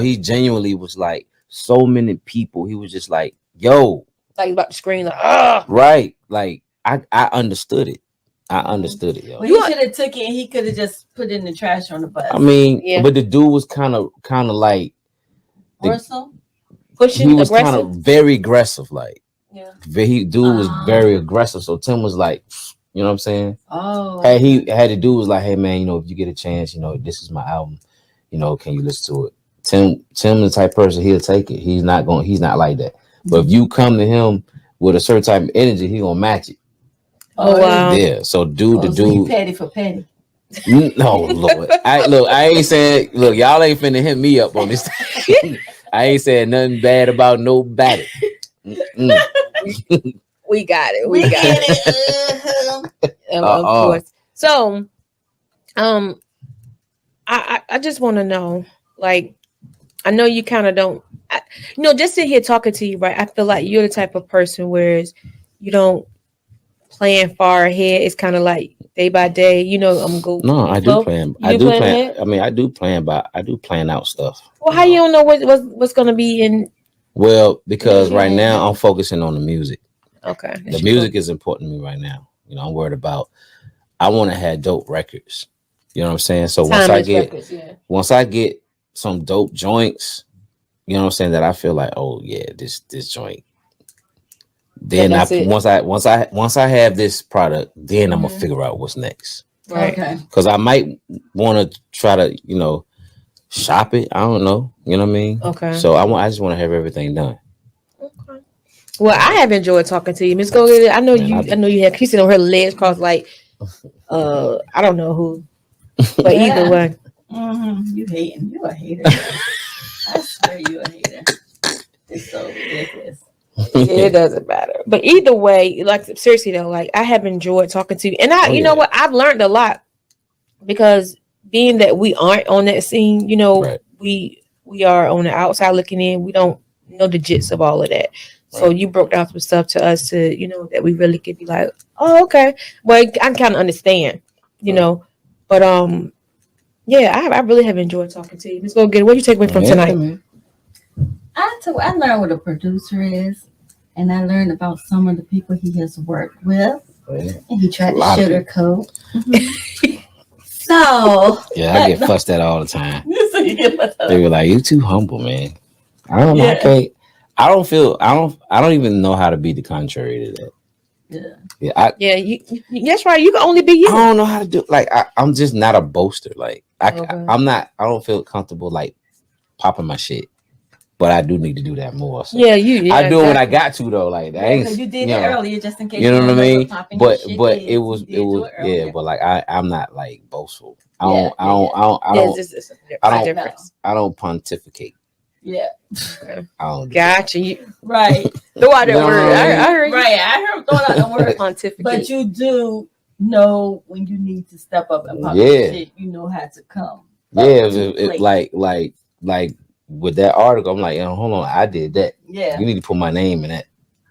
He genuinely was like so many people. He was just like, yo. Like about to scream, like, right. Like I understood it. Yo. Well, he should have took it and he could have just put it in the trash on the bus. I mean, but the dude was kind of like pushing. He was kind of very aggressive, like was very aggressive. So Tim was like, you know what I'm saying? Oh, he had the dude was like, hey man, if you get a chance, this is my album, can you listen to it? Tim the type of person, he'll take it. He's not like that. But if you come to him with a certain type of energy, he gonna match it. Oh wow! Yeah. So dude, petty for petty. No, Lord. I ain't saying. Look, y'all ain't finna hit me up on this. I ain't saying nothing bad about nobody. We got it. We got it. Of course. So, I just want to know, like, I know you kind of don't. Just sitting here talking to you, right? I feel like you're the type of person whereas you don't plan far ahead. It's kind of like day by day. I'm going. No, I do plan. I do plan. I mean, I do plan, but I do plan out stuff. Well, how you don't know what's going to be in? Well, because right now I'm focusing on the music. Okay, the music is important to me right now. I'm worried about. I want to have dope records. You know what I'm saying? So once I get some dope joints. You know what I'm saying? That I feel like, oh yeah, this joint. Then once I have this product, then I'm gonna figure out what's next. Right. Okay. Because I might want to try to, shop it. I don't know. You know what I mean? Okay. So I just want to have everything done. Okay. Well, I have enjoyed talking to you, Miss Go. I know you have kissing on her legs crossed like, I don't know who, but either way. Mm-hmm. You hating? You a hater. I swear you a hater. It's so ridiculous. It doesn't matter. But either way, like seriously though, like I have enjoyed talking to you. And you know what? I've learned a lot because being that we aren't on that scene, right. we are on the outside looking in. We don't know the jits of all of that. Right. So you broke down some stuff to us to, that we really could be like, oh, okay. Well, I can kind of understand, But I really have enjoyed talking to you. Let's go get it. What do you take away from tonight? I learned what a producer is, and I learned about some of the people he has worked with, and he tried to sugarcoat. So I get fussed at all the time. They were like, "You too humble, man." I don't know. Okay, I don't even know how to be the contrary to that. That's right. You can only be you. I don't know how to do. Like I'm just not a boaster. Like I'm not. I don't feel comfortable like popping my shit. But I do need to do that more. So. I do it when I got to though. Like I ain't. You did it earlier just in case. You know what I mean? But it was But like I'm not like boastful. I don't pontificate. Yeah. I don't. Gotcha. Right. Throw out that word. I heard you. Right. I heard throw out the word pontificate. But you do know when you need to step up and pop shit. You know how to come. Like with that article, I'm like, hold on, I did that. Yeah. You need to put my name in that.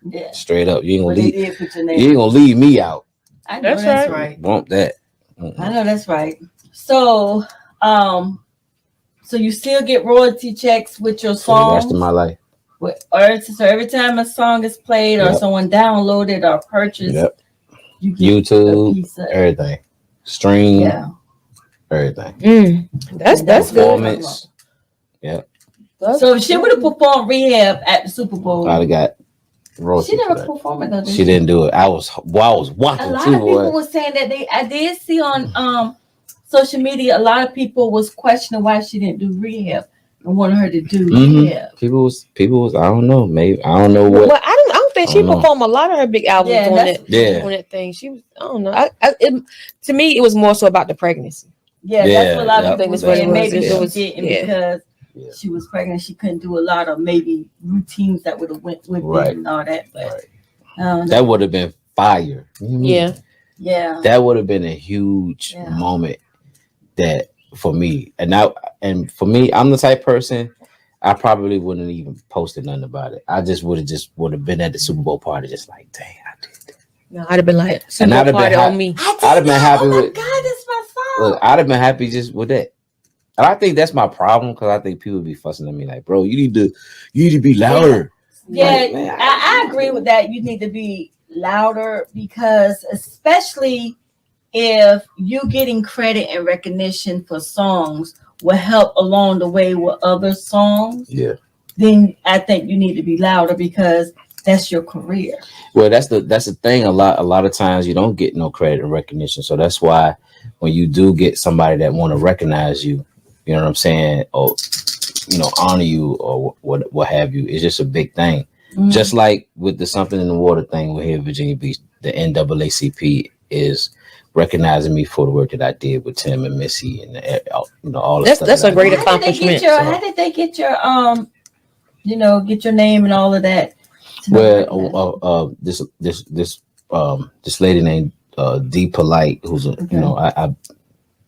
Yeah. Straight up. You ain't gonna leave me out. I know that's right. Want that. I know that's right. So you still get royalty checks with your songs for the rest of my life. So every time a song is played or someone downloaded or purchased, you get YouTube, everything. Stream, everything. That's performance. Good. Yeah. So if she would have performed Rehab at the Super Bowl, I'd have got royalty. She never performed it though. She didn't do it. I was watching a lot too. of people were saying that I did see on social media. A lot of people was questioning why she didn't do rehab and wanted her to do rehab. People was. I don't know. Maybe I don't know what. Well, I don't think she performed a lot of her big albums on that thing. She was. I don't know. To me, it was more so about the pregnancy. Yeah, that's what a lot of people was saying. Maybe it was because she was pregnant. She couldn't do a lot of maybe routines that would have went with it and all that. But that would have been fire. Yeah. That would have been a huge moment that for me. And for me, I'm the type of person I probably wouldn't even posted nothing about it. I just would have been at the Super Bowl party, just like, dang, I did that. No, I'd have been like, and I'd have been on me. I'd have been happy with. God, that's my song. Look, I'd have been happy just with that. And I think that's my problem because I think people be fussing at me like, bro, you need to be louder. Yeah, like, I agree with that. You need to be louder because especially if you getting credit and recognition for songs will help along the way with other songs. Yeah. Then I think you need to be louder because that's your career. Well, that's the thing. A lot of times you don't get no credit and recognition. So that's why when you do get somebody that want to recognize you, you know what I'm saying, or honor you or what have you, it's just a big thing. Mm-hmm. Just like with the Something in the Water thing we're here in Virginia Beach, the NAACP is recognizing me for the work that I did with Tim and Missy and all that stuff. That's a great accomplishment. How did they get your get your name and all of that? Well, this lady named D Polite, who's I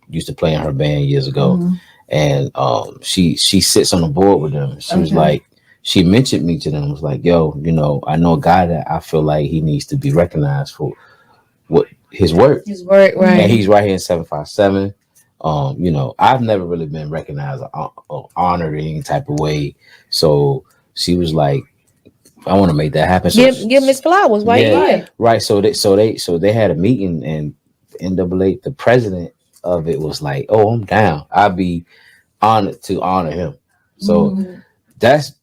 used to play in her band years ago, and she sits on the board with them. She was like, she mentioned me to them. Was like, yo, I know a guy that I feel like he needs to be recognized for what his work. Right? And he's right here in 757. I've never really been recognized or honored in any type of way. So she was like, I want to make that happen. So give Miss Flowers right here. Right. So they had a meeting, and NAA, the president of it was like, oh, I'm down. I'd be honored to honor him. So that's,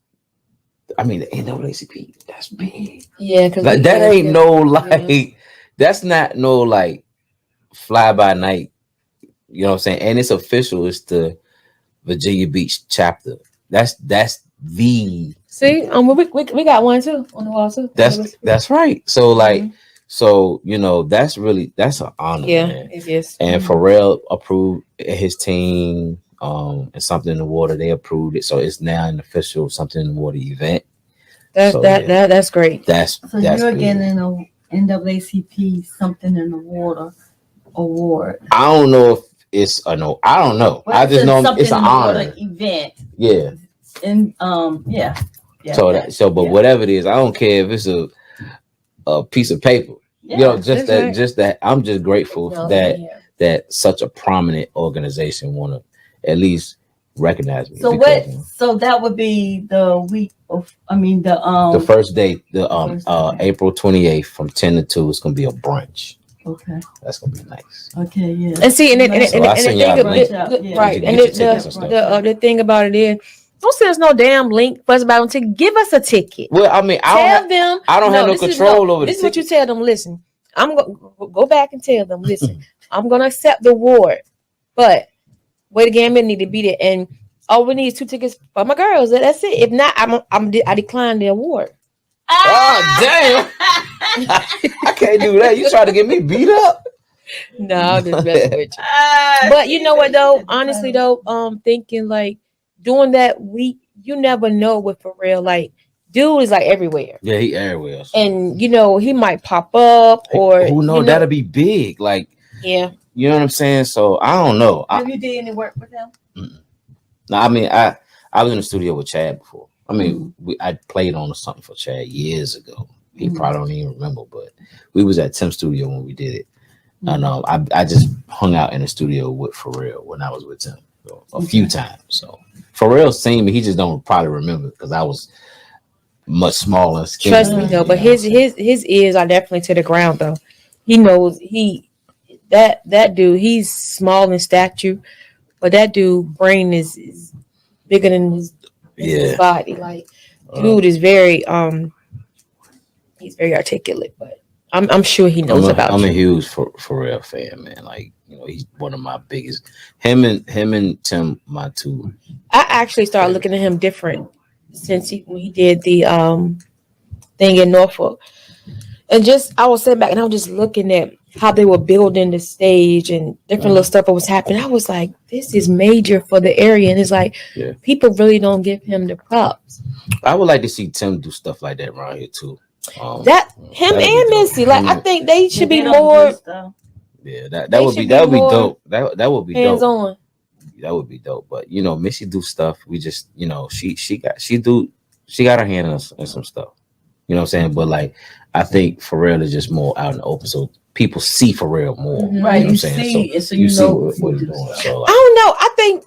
I mean, the NAACP, that's big. Yeah, because like, that ain't that's not no like fly by night. You know what I'm saying? And it's official. It's the Virginia Beach chapter. That's the. See, we got one too on the wall too. That's right. So like, that's an honor. Yeah, man. it is. And Pharrell approved his team, and Something in the Water, they approved it, so it's now an official Something in the Water event. That's great. That's you're getting an NAACP Something in the Water award. I don't know if it's I don't know. Well, I just know it's an honor event. Yeah. And but whatever it is, I don't care if it's a piece of paper. Just that I'm just grateful that such a prominent organization want to at least recognize me. So so that would be the week of, the first day, April 28th from 10 to 2 is gonna be a brunch. Okay, that's gonna be nice. Okay, yeah. And see, the thing about it is, don't send us no damn link for us about them to give us a ticket. Well, I mean, I don't have no control over this. Is what you tell them. Listen, I'm gonna go back and tell them. Listen, I'm gonna accept the award, but WAGM need to be there, and all we need is 2 tickets for my girls. That's it. If not, I decline the award. Oh damn! I can't do that. You try to get me beat up? No, I'm just messing with you. But you know what though? Honestly though, thinking like doing that week, you never know with Pharrell. Like, dude is like everywhere. Yeah, he everywhere. And he might pop up or who knows, that'll be big. Like, yeah. You know what I'm saying? So I don't know. Have you did any work with him? No, I mean I was in the studio with Chad before. I mean, I played on something for Chad years ago. He probably don't even remember, but we was at Tim's studio when we did it. And I just hung out in the studio with Pharrell when I was with Tim a few times. So Pharrell's seen me. He just don't probably remember because I was much smaller and skinny. Trust me though, but his ears are definitely to the ground though. He knows that dude, he's small in stature, but that dude brain is bigger than his body. Like, dude is very he's very articulate, but I'm sure he knows about I'm you. a huge Pharrell fan, man. Like, you know, he's one of my biggest. Him and Tim, my two. I actually started looking at him different since when he did the thing in Norfolk. And just I was sitting back and I was just looking at how they were building the stage and different little stuff that was happening. I was like, this is major for the area. And it's like people really don't give him the props. I would like to see Tim do stuff like that around here too. That him and Missy, like I think they should be more. Yeah, that would be dope. That would be hands dope. On. That would be dope. But you know, Missy do stuff. We just, you know, she got her hand in some stuff. You know what I'm saying? But like, I think Pharrell is just more out in the open, so people see Pharrell more. Right, you know what I'm you saying? see, so you know what he's doing. So like, I don't know. I think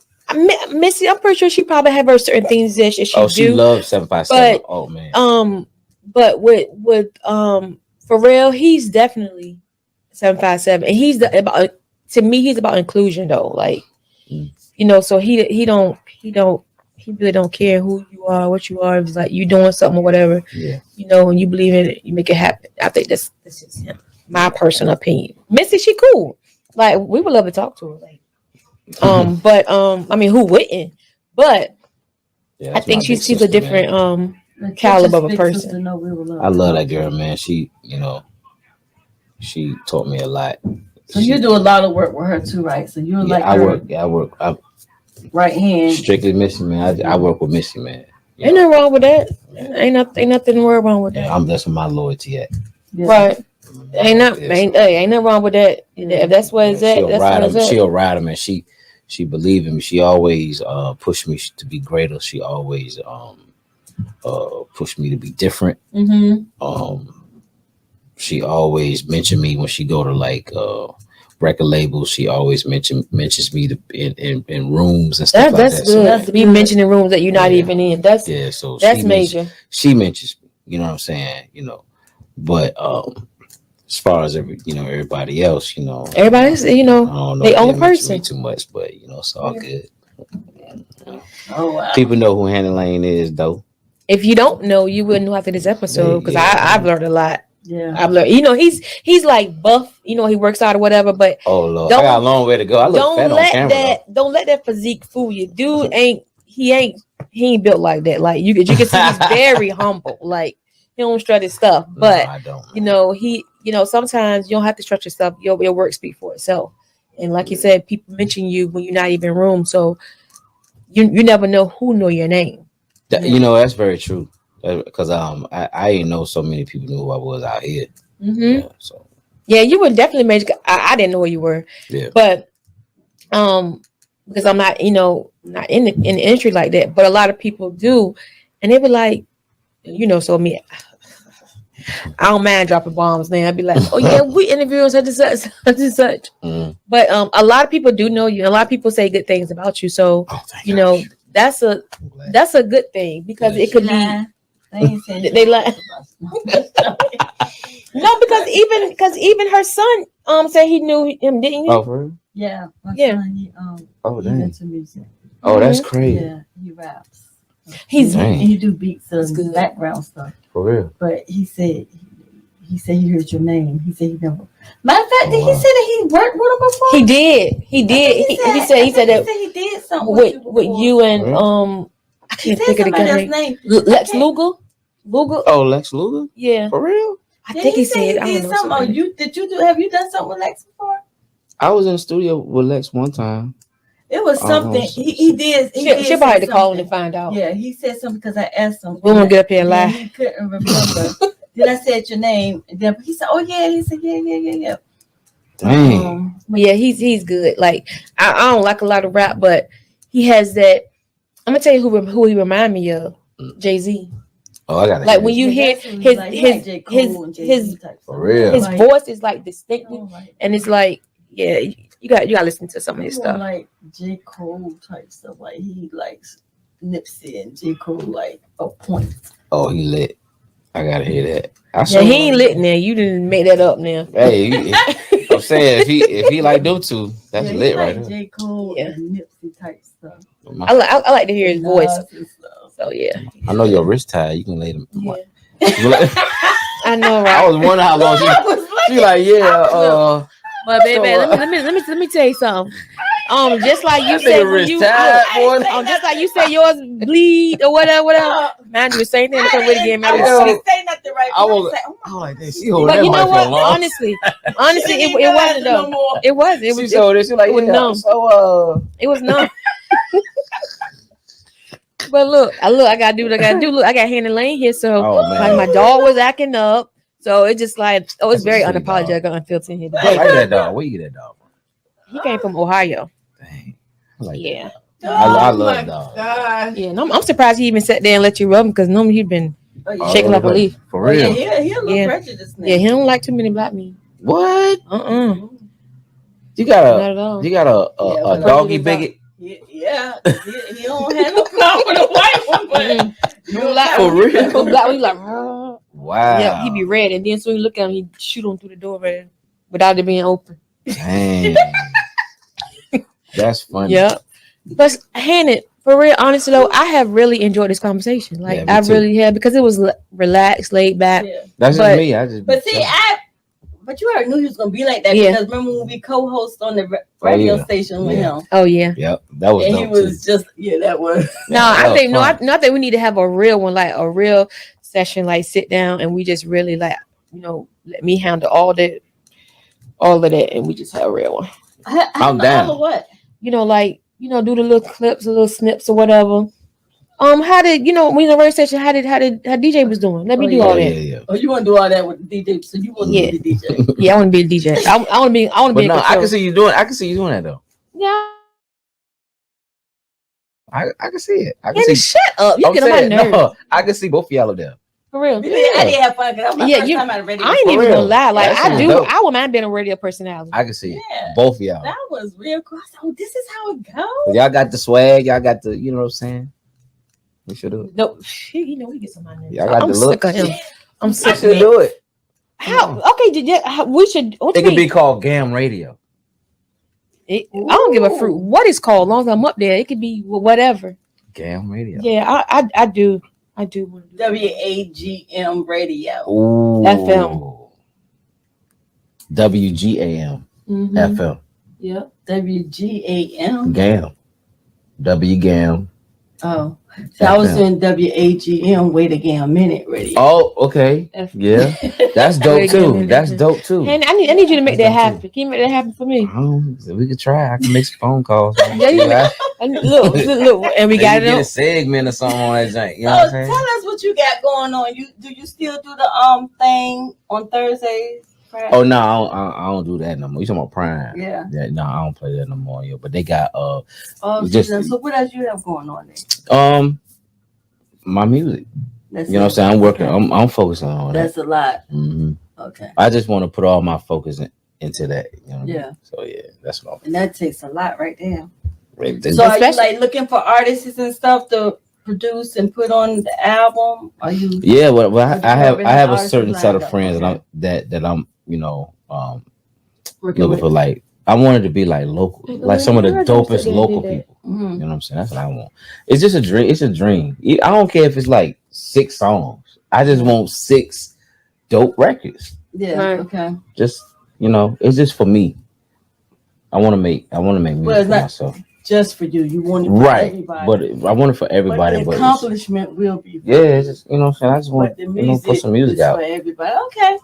Missy. I'm pretty sure she probably have her certain things that she do. She loves 757. Oh man. But with Pharrell, he's definitely 757, and he's to me he's about inclusion though. Like, you know, so he really don't care who you are, what you are. It's like you doing something or whatever. Yeah. You know, when you believe in it, you make it happen. I think this is him. My personal opinion. Missy, she cool. Like we would love to talk to her. Like, I mean, who wouldn't? But I think she's a different caliber of a person. I love that girl, man. She, you know, she taught me a lot. So you do a lot of work with her too, right? So you're like I work. Right hand. Strictly Missy, man. I work with Missy, man. Ain't nothing wrong with that. Ain't nothing wrong with that. Yeah, that's where my loyalty at. Yeah. Right. Ain't nothing wrong with that. If that's what it's at, she'll ride him, and she believe in me. She always pushed me to be greater. She always pushed me to be different. Mm-hmm. She always mentioned me when she go to like record labels. She always mentions me in rooms and stuff like that. That's good. To be mentioning rooms that you're not even in. That's major. She mentions me. You know what I'm saying? You know, but as far as everybody else, you know, everybody's I don't know their own person. Too much, but you know, it's all good. Oh wow! People know who Hannon Lane is, though. If you don't know, you wouldn't know after this episode because I've learned a lot. Yeah, I've learned. You know, he's like buff. You know, he works out or whatever. But oh Lord, I got a long way to go. I look fat on camera. Don't let that physique fool you. Dude he ain't built like that. Like you can see, he's very humble. Like he don't strut his stuff. But no, I don't. You know, sometimes you don't have to strut your stuff. Your work speak for itself. And like you said, people mention you when you're not even in room. So you never know who know your name. You know, that's very true. Because I didn't know so many people knew who I was out here. Mm-hmm. Yeah, you were definitely major. I didn't know who you were. Yeah. But because I'm not, not in the industry like that. But a lot of people do, and they were like, so me, I don't mind dropping bombs. Now I'd be like, oh yeah, we interviewing such and such, such and such. Mm. But a lot of people do know you, and a lot of people say good things about you. So that's a good thing because it could be. They lie. No, because even her son said he knew him, didn't he? Oh, for real? Yeah. Son, he, dang. into music. Oh, that's crazy. Yeah, he raps. And he do beats and background stuff. For real. But he said he heard your name. He said he never. Matter of fact, he said that he worked with him before. He did. He said that he did something with you and I can't think of the guy's name. Lex Luger. Oh, Lex Luger? Yeah. For real? I think he said I don't know. Something. Have you done something with Lex before? I was in the studio with Lex one time. It was something he did. She probably had to call him to find out. Yeah, he said something because I asked him. We won't get up here and lie. He couldn't remember. Then I said your name. And then he said, "Oh yeah." He said, "Yeah." Dang. Yeah, he's good. Like I don't like a lot of rap, but he has that. I'm gonna tell you who he remind me of. Jay-Z. Oh, I got it. Like when you hear his for real, his voice is like distinctive, and it's like you got to listen to some of his stuff. Like J. Cole type stuff. Like he likes Nipsey and J. Cole like a point. Oh, he lit. I gotta hear that. He ain't lit now. You didn't make that up now. Hey, I'm saying if he like them two, that's lit right there. J. Cole and Nipsey type stuff. I like to hear his voice. So yeah. I know your wrist tied. You can lay them. Yeah. I know, right? I was wondering how long she like, yeah. But baby, So, let me tell you something. Just like you that said nigga when you just like you said yours bleed or whatever. Man, do the same thing. Come with again, man. Say nothing right. I was like, she holding But that you know mic what? for long. Honestly, it wasn't though. It was. It was. She showed it. She like, it was yeah. numb. So It was numb. But look, I gotta do what I gotta do. Look, I got Hannon Lane here, so my dog was acting up. So it just like, it's very unapologetic, unfiltered here. I like that dog. Where you get that dog from? He came from Ohio. Dang. Like yeah. I love dogs. Yeah, and I'm surprised he even sat there and let you rub him because normally he'd been shaking up a leaf. For real. Yeah, he a little prejudiced now. Yeah, he don't like too many black men. What? You got a doggy bigot? Yeah, he don't have no problem with a white one, but for real. Black one, he like, wow. Yeah, he be red, and then so you look at him, he shoot him through the door right, without it being open. Dang. That's funny. Yeah, but Hannon, for real, honestly though, I have really enjoyed this conversation. Like I really have, because it was relaxed, laid back. Yeah. That's just me. But you already knew he was gonna be like that because remember when we co-host on the radio station with him? Oh yeah. Yep. That was. And he was just that was. No, I think I think we need to have a real one, like a real session, like sit down and we just really like let me handle all of that, and we just have a real one. I'm down. What? Do the little clips, the little snips or whatever. How did when the radio station? How DJ was doing? Let me do all that. Yeah. Oh, you want to do all that with the DJ? So you want to be the DJ? Yeah, I want to be the DJ. I want to be. No, I can see you doing. I can see you doing that though. Yeah. I can see it. I can see. Shut up! You get on my nerves. No, I can see both of y'all up there. For real. Yeah. I didn't have fun because that was my first time at a radio. I ain't even gonna lie. Like I wouldn't mind being a radio personality. I can see it. Both of y'all. That was real cool. I said, oh, this is how it goes. Y'all got the swag. Y'all got the. You know what I'm saying? We should do it. No, we get some money. Y'all got the look. Sick of him. I'm sick of it. Do it. How? Okay, we should. It could be called GAM Radio. I don't give a fruit what it's called. As long as I'm up there, it could be whatever. GAM Radio. Yeah, I do. I do want to do WAGM Radio. Ooh. FM. WGAM. FM. Yep. WGAM. GAM. WGAM. Oh, so I was doing WAGM, Wait Again Minute Radio. Oh, okay. Yeah, that's dope too. That's dope too. And I need you to make that happen. Can you make that happen for me? We could try. I can make some phone calls. Look, and we got get a segment or something on that joint. You know what I'm saying? Tell us what you got going on. Do you still do the thing on Thursdays? Right? Oh no, I don't do that no more. You talking about Prime? Yeah. No, I don't play that no more. Yeah, but they got so what else you have going on there? My music. You know what I'm saying? I'm working. Okay. I'm focusing on that. That's a lot. Mm-hmm. Okay. I just want to put all my focus into that. You know yeah. So yeah, that's what. And that takes a lot right there. Right. So are you like looking for artists and stuff to produce and put on the album? Are you? Yeah, well, I have a certain set of friends that I'm looking for. Like I wanted to be like local, like some of the dopest local people. Mm-hmm. You know what I'm saying? That's what I want. It's just a dream. It's a dream. I don't care if it's like 6 songs. I just want 6 dope records. Yeah. Right. Okay. Just it's just for me. I want to make music for myself. Just for you. You want it for everybody. But I want it for everybody. But the accomplishment will be. It's just what I'm saying. I just want to put some music out for everybody. Okay.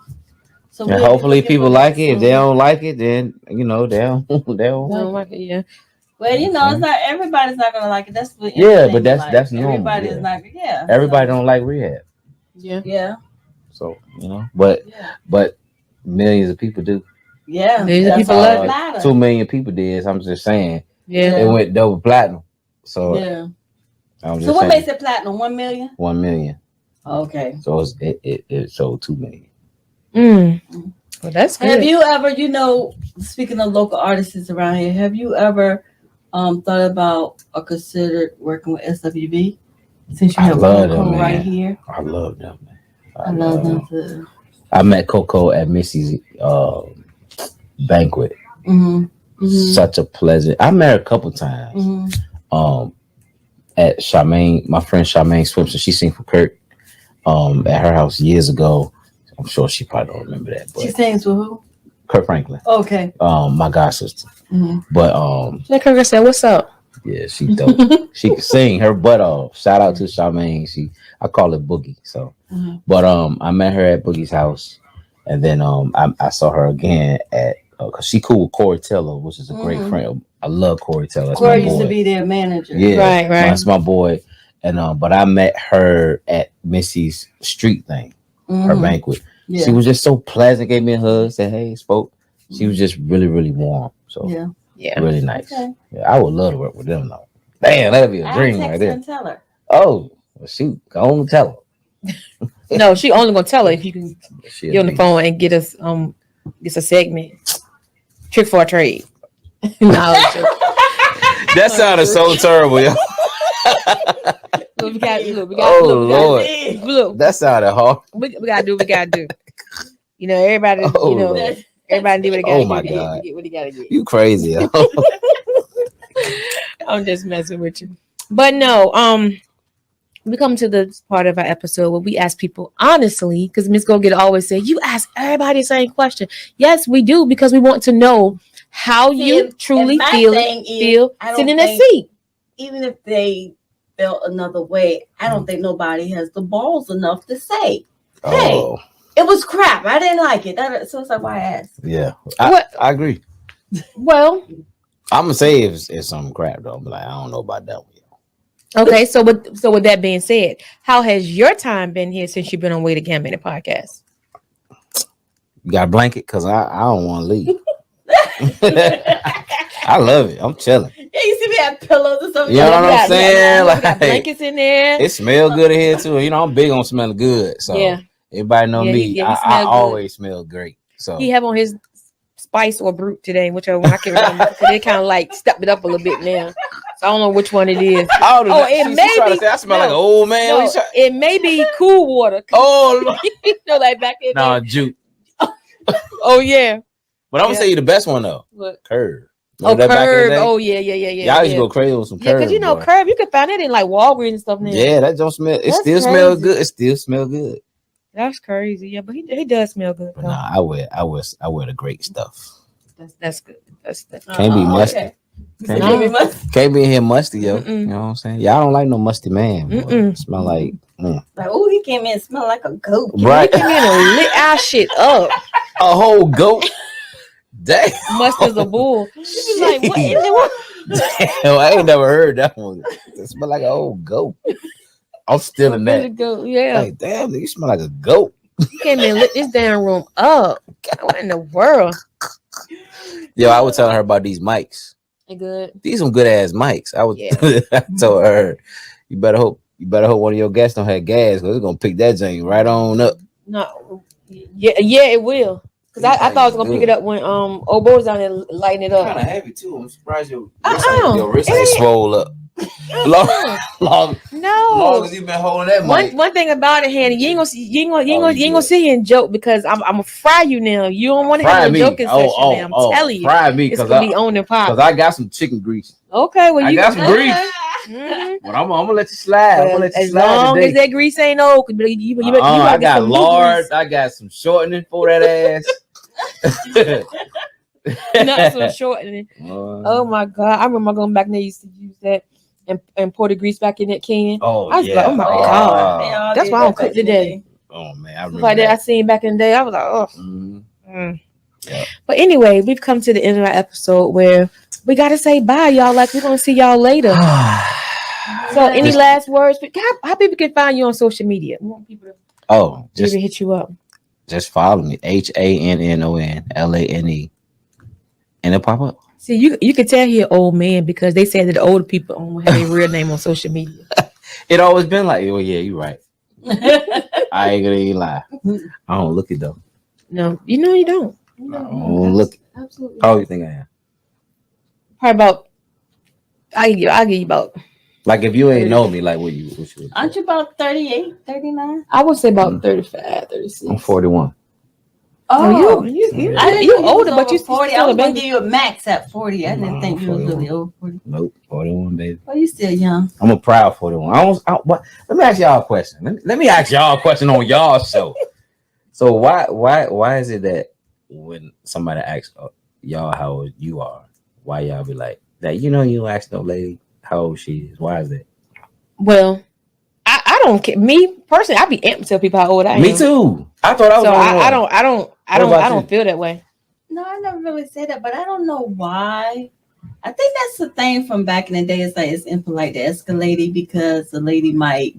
So and hopefully people like it. If they don't like it, then they don't like it. Yeah. Well, it's not everybody's not gonna like it. That's what. But that's normal. Everybody's not. Yeah. Everybody don't like rehab. Yeah. Yeah. So but millions of people do. Yeah. Millions of people love it. 2 million people did. So I'm just saying. Yeah. It went double platinum. So yeah. So what makes it platinum? 1 million. 1 million. Okay. So it sold 2 million. Well, that's good. Have you ever, speaking of local artists around here, have you ever thought about or considered working with SWV? Since you have Coco right here. I love them, man. I love them too. I met Coco at Missy's banquet. Mm-hmm. Mm-hmm. Such a pleasant. I met her a couple times. Mm-hmm. At Charmaine, my friend Charmaine Swimson, she sang for Kurt at her house years ago. I'm sure she probably don't remember that. But She sings with who? Kurt Franklin. Okay. My god sister. Mm-hmm. But Like Kurt said, "What's up?" yeah, she dope. She can sing her butt off. Shout out to Charmaine. I call it Boogie. So, but I met her at Boogie's house, and then I saw her again at because she cool with Corey Taylor, which is a great friend. I love Corey Taylor. That's Corey my boy. used to be their manager. Yeah, right. That's my boy. And but I met her at Missy's street thing, her banquet. Yeah. She was just so pleasant. Gave me a hug. Said, "Hey," spoke. She was just really, really warm. So yeah, really nice. Okay. Yeah, I would love to work with them though. Damn, that'd be a dream right there. Tell her. Oh, well, shoot, go on and tell her. No, she only gonna tell her if you can get on the phone and get us a segment. Trick for a trade. No, that sounded so terrible, yo. We got Lord, that sounded hard. We gotta do what we gotta do. You know, everybody. You know, everybody do what they gotta do. Oh my God, get what they gotta get. You crazy? Yo. I'm just messing with you, but no. We come to the part of our episode where we ask people honestly, because Miss Go Get always say, "You ask everybody the same question." Yes, we do, because we want to know how you truly feel sitting in that seat. Even if they felt another way, I don't think nobody has the balls enough to say, "Hey, it was crap. I didn't like it." So it's like, why ask? Yeah, I agree. Well, I'm gonna say if it's some crap though, but I don't know about that one. Okay, so with that being said, how has your time been here since you've been on WAGM Minute podcast? You got a blanket? Because I don't want to leave. I love it. I'm chilling. Yeah, you see me have pillows or something. You know what I'm saying? Like, got blankets in there. It smells good in here too. You know, I'm big on smelling good. So everybody know me. I always smell great. So he have on his Spice or Brute today, whichever one I can't remember. So they kind of like stepped it up a little bit now. So I don't know which one it is. It may be. I smell like an old man. No, it may be Cool Water. Oh, you know, like back in there. Juke. Oh yeah. But I'm gonna say you the best one though. What? Curb. Curb. Oh yeah. Y'all used to go crazy with some Curb. Yeah, because you know Curb, you can find it in like Walgreens and stuff now. Yeah, that don't smell. It still smells good. It still smells good. That's crazy. Yeah, but he does smell good. But nah, I wear the great stuff. That's good. That's can't be musty. Okay. Can't be in here musty, yo. You know what I'm saying? Y'all don't like no musty man. Smell like. Like, oh, he came in and smelled like a goat. Right. He came in and lit our shit up. A whole goat. Damn. Must as a bull. You be like, what is it? Damn, I ain't never heard that one. It smell like a old goat. I'm still in that. Yeah. Like, damn, you smell like a goat. He came in and lit this damn room up. What in the world? Yo, I was telling her about these mics. They good. These some good ass mics. I told her, you better hope one of your guests don't have gas, because it's gonna pick that thing right on up. No, yeah, it will. Because I thought I was gonna pick it up when old boy was down there lighting it up. Kind of heavy too. I'm surprised your wrist ain't swole up. Long as you've been holding that mic. One thing about it, Hannah, you ain't gonna sit here and joke, because I'm gonna fry you now. You don't want to have a joking session now. I'm telling you, fry me, it's gonna be on and pop. Because I got some chicken grease. Okay, well I got some grease. But I'm gonna let you slide. Well, as long as that grease ain't old, I got lard. I got some shortening for that ass. Not so shortening. Oh my God, I remember going back and they used to use that and pour the grease back in that can. I was like, oh my God, that's why I don't cook today. Oh man, I remember like that I seen back in the day. I was like, Yeah. But anyway, we've come to the end of our episode where we gotta say bye, y'all. Like, we're gonna see y'all later. So, any last words? How people can find you on social media? We want people to just hit you up. Just follow me, HANNONLANE, and it'll pop up. See, you can tell he an old man, because they say that the older people don't have their real name on social media. It always been like, oh yeah, you're right. I ain't gonna even lie. I don't look it though. No, you know you don't. I don't look. Absolutely. How old you think I am? Probably about. I'll give you about. Like, if you ain't know me, like, what you aren't you about 38, 39? I would say about 35, 36. I'm 41. Oh, you older, but you 40. I was gonna give you a max at 40. I didn't think you was really old. 40. Nope, 41, baby. Well, you still young. I'm a proud 41. Let me ask y'all a question. Let me ask y'all a question on y'all show. So why is it that when somebody asks y'all how old you are, why y'all be like that? You don't ask no lady how old she is. Why is that? Well, I don't care. Me personally, I be amped to tell people how old I am. Me too. I thought I was. So I don't feel that way. No, I never really said that, but I don't know why. I think that's the thing from back in the day. It's like it's impolite to ask a lady because the lady might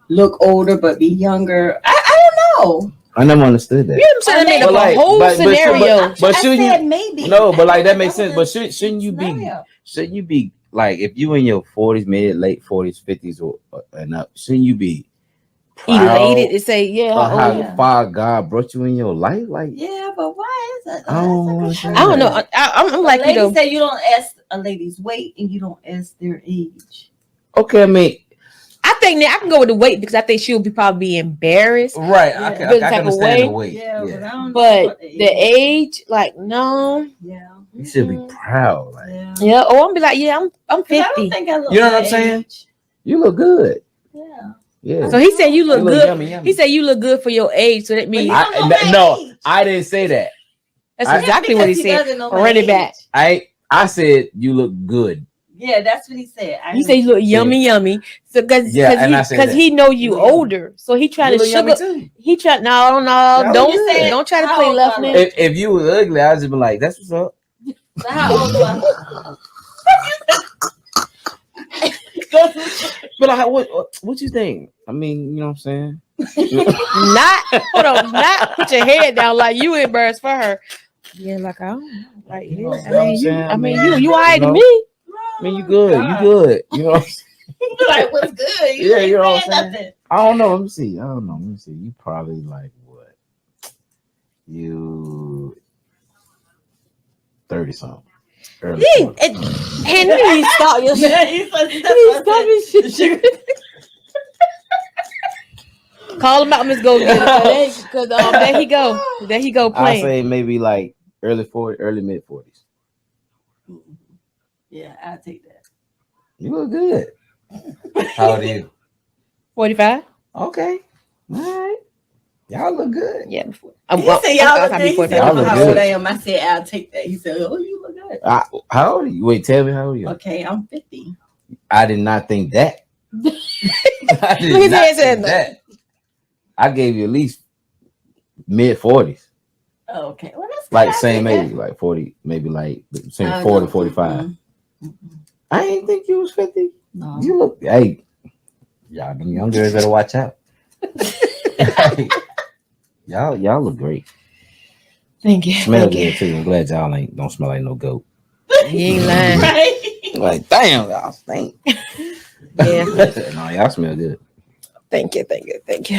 look older but be younger. I don't know. I never understood that. You know what I'm saying? That made a whole scenario. But shouldn't you? Maybe. No, but like that makes sense. But shouldn't you be? Shouldn't you be like if you in your 40s, late 40s, 50s, or and up? Shouldn't you be elated to say, how far God brought you in your life? Like, yeah, but why is that? I don't know. I'm like, ladies say you don't ask a lady's weight and you don't ask their age. Okay, I mean, I think that I can go with the weight because I think she'll probably be embarrassed. Right. Yeah. I can understand the weight. Yeah. But the age, like, no. Yeah. You should be proud. Like, yeah. Or I'm be like, yeah, I'm 50. I don't think I look you know what I'm saying? You look good. Yeah. Yeah. So he said you look good. Yummy. He said you look good for your age. So that means no, I didn't say that. That's exactly what he said. Run it back. I said you look good. Yeah, that's what he said. He said you look yummy. So because he know you older, so he trying to sugar. He try no, don't try to play left man. If you was ugly, I'd just be like, that's what's up. So how old do I? But like, what you think? I mean, you know what I'm saying? not put your head down like you embarrassed for her. Yeah, like I don't know. Like, you know what I'm saying? I mean, you all right to me. I mean, you good. You good. You know what I'm saying? Like, what's good? You know what I'm saying? I don't know. Let me see. You probably like what? You 30 something. And he stop your shit. He stop his shit. Call him out, Miss Go because there he go playing. I say maybe like early mid 40s. Yeah, I'll take that. You look good. How old are you? 45. Okay. All right. Y'all look good. Yeah. He said y'all look good. He said, y'all look how good. old I am. I said, I'll take that. He said, oh, you look good. How old are you? Wait, tell me how old are you? Okay, I'm 50. I did not think that. I did Look at not his think that. I gave you at least mid 40s. Oh, okay. Well, that's like same age, like 40, maybe like between 40 and 45. Mm-hmm. I didn't think you was 50. No. You look, hey, y'all, them young girls better watch out. Y'all look great. Thank you. Smell good too. I'm glad y'all don't smell like no goat. You ain't lying. Right? Like, damn, y'all stink. Yeah. No, y'all smell good. Thank you.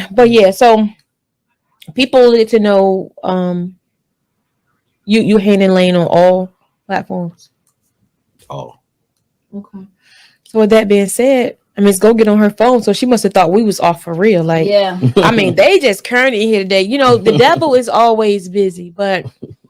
But yeah, so people need to know you Hannon Lane on all platforms. Oh. Okay. So with that being said, I mean, go get on her phone. So she must have thought we was off for real. Like, yeah. I mean, they just currently here today. You know, the devil is always busy, but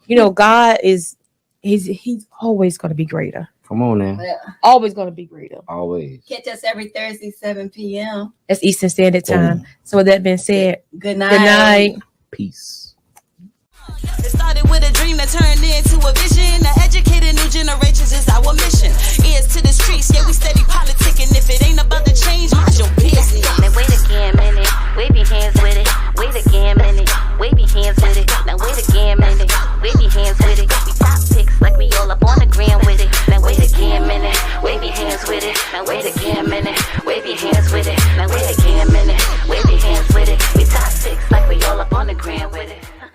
you know, God is he's always going to be greater. Come on now. Yeah. Always going to be greater. Always. Catch us every Thursday, 7 p.m. That's Eastern Standard Time. So with that being said, good night. Good night. Peace. It started with a dream that turned into a vision. To educate new generations is our mission. Ears to the streets, yeah, we steady politicking. If it ain't about to change, mind your business. Now wait again, minute. Wave your hands with it. Wait again, minute. Wave your hands with it. Now wait again, minute. Wave your hands with it. We top pics like we all up on the gram with it. Now wait again, minute. Wave your hands with it. Now wait again, minute.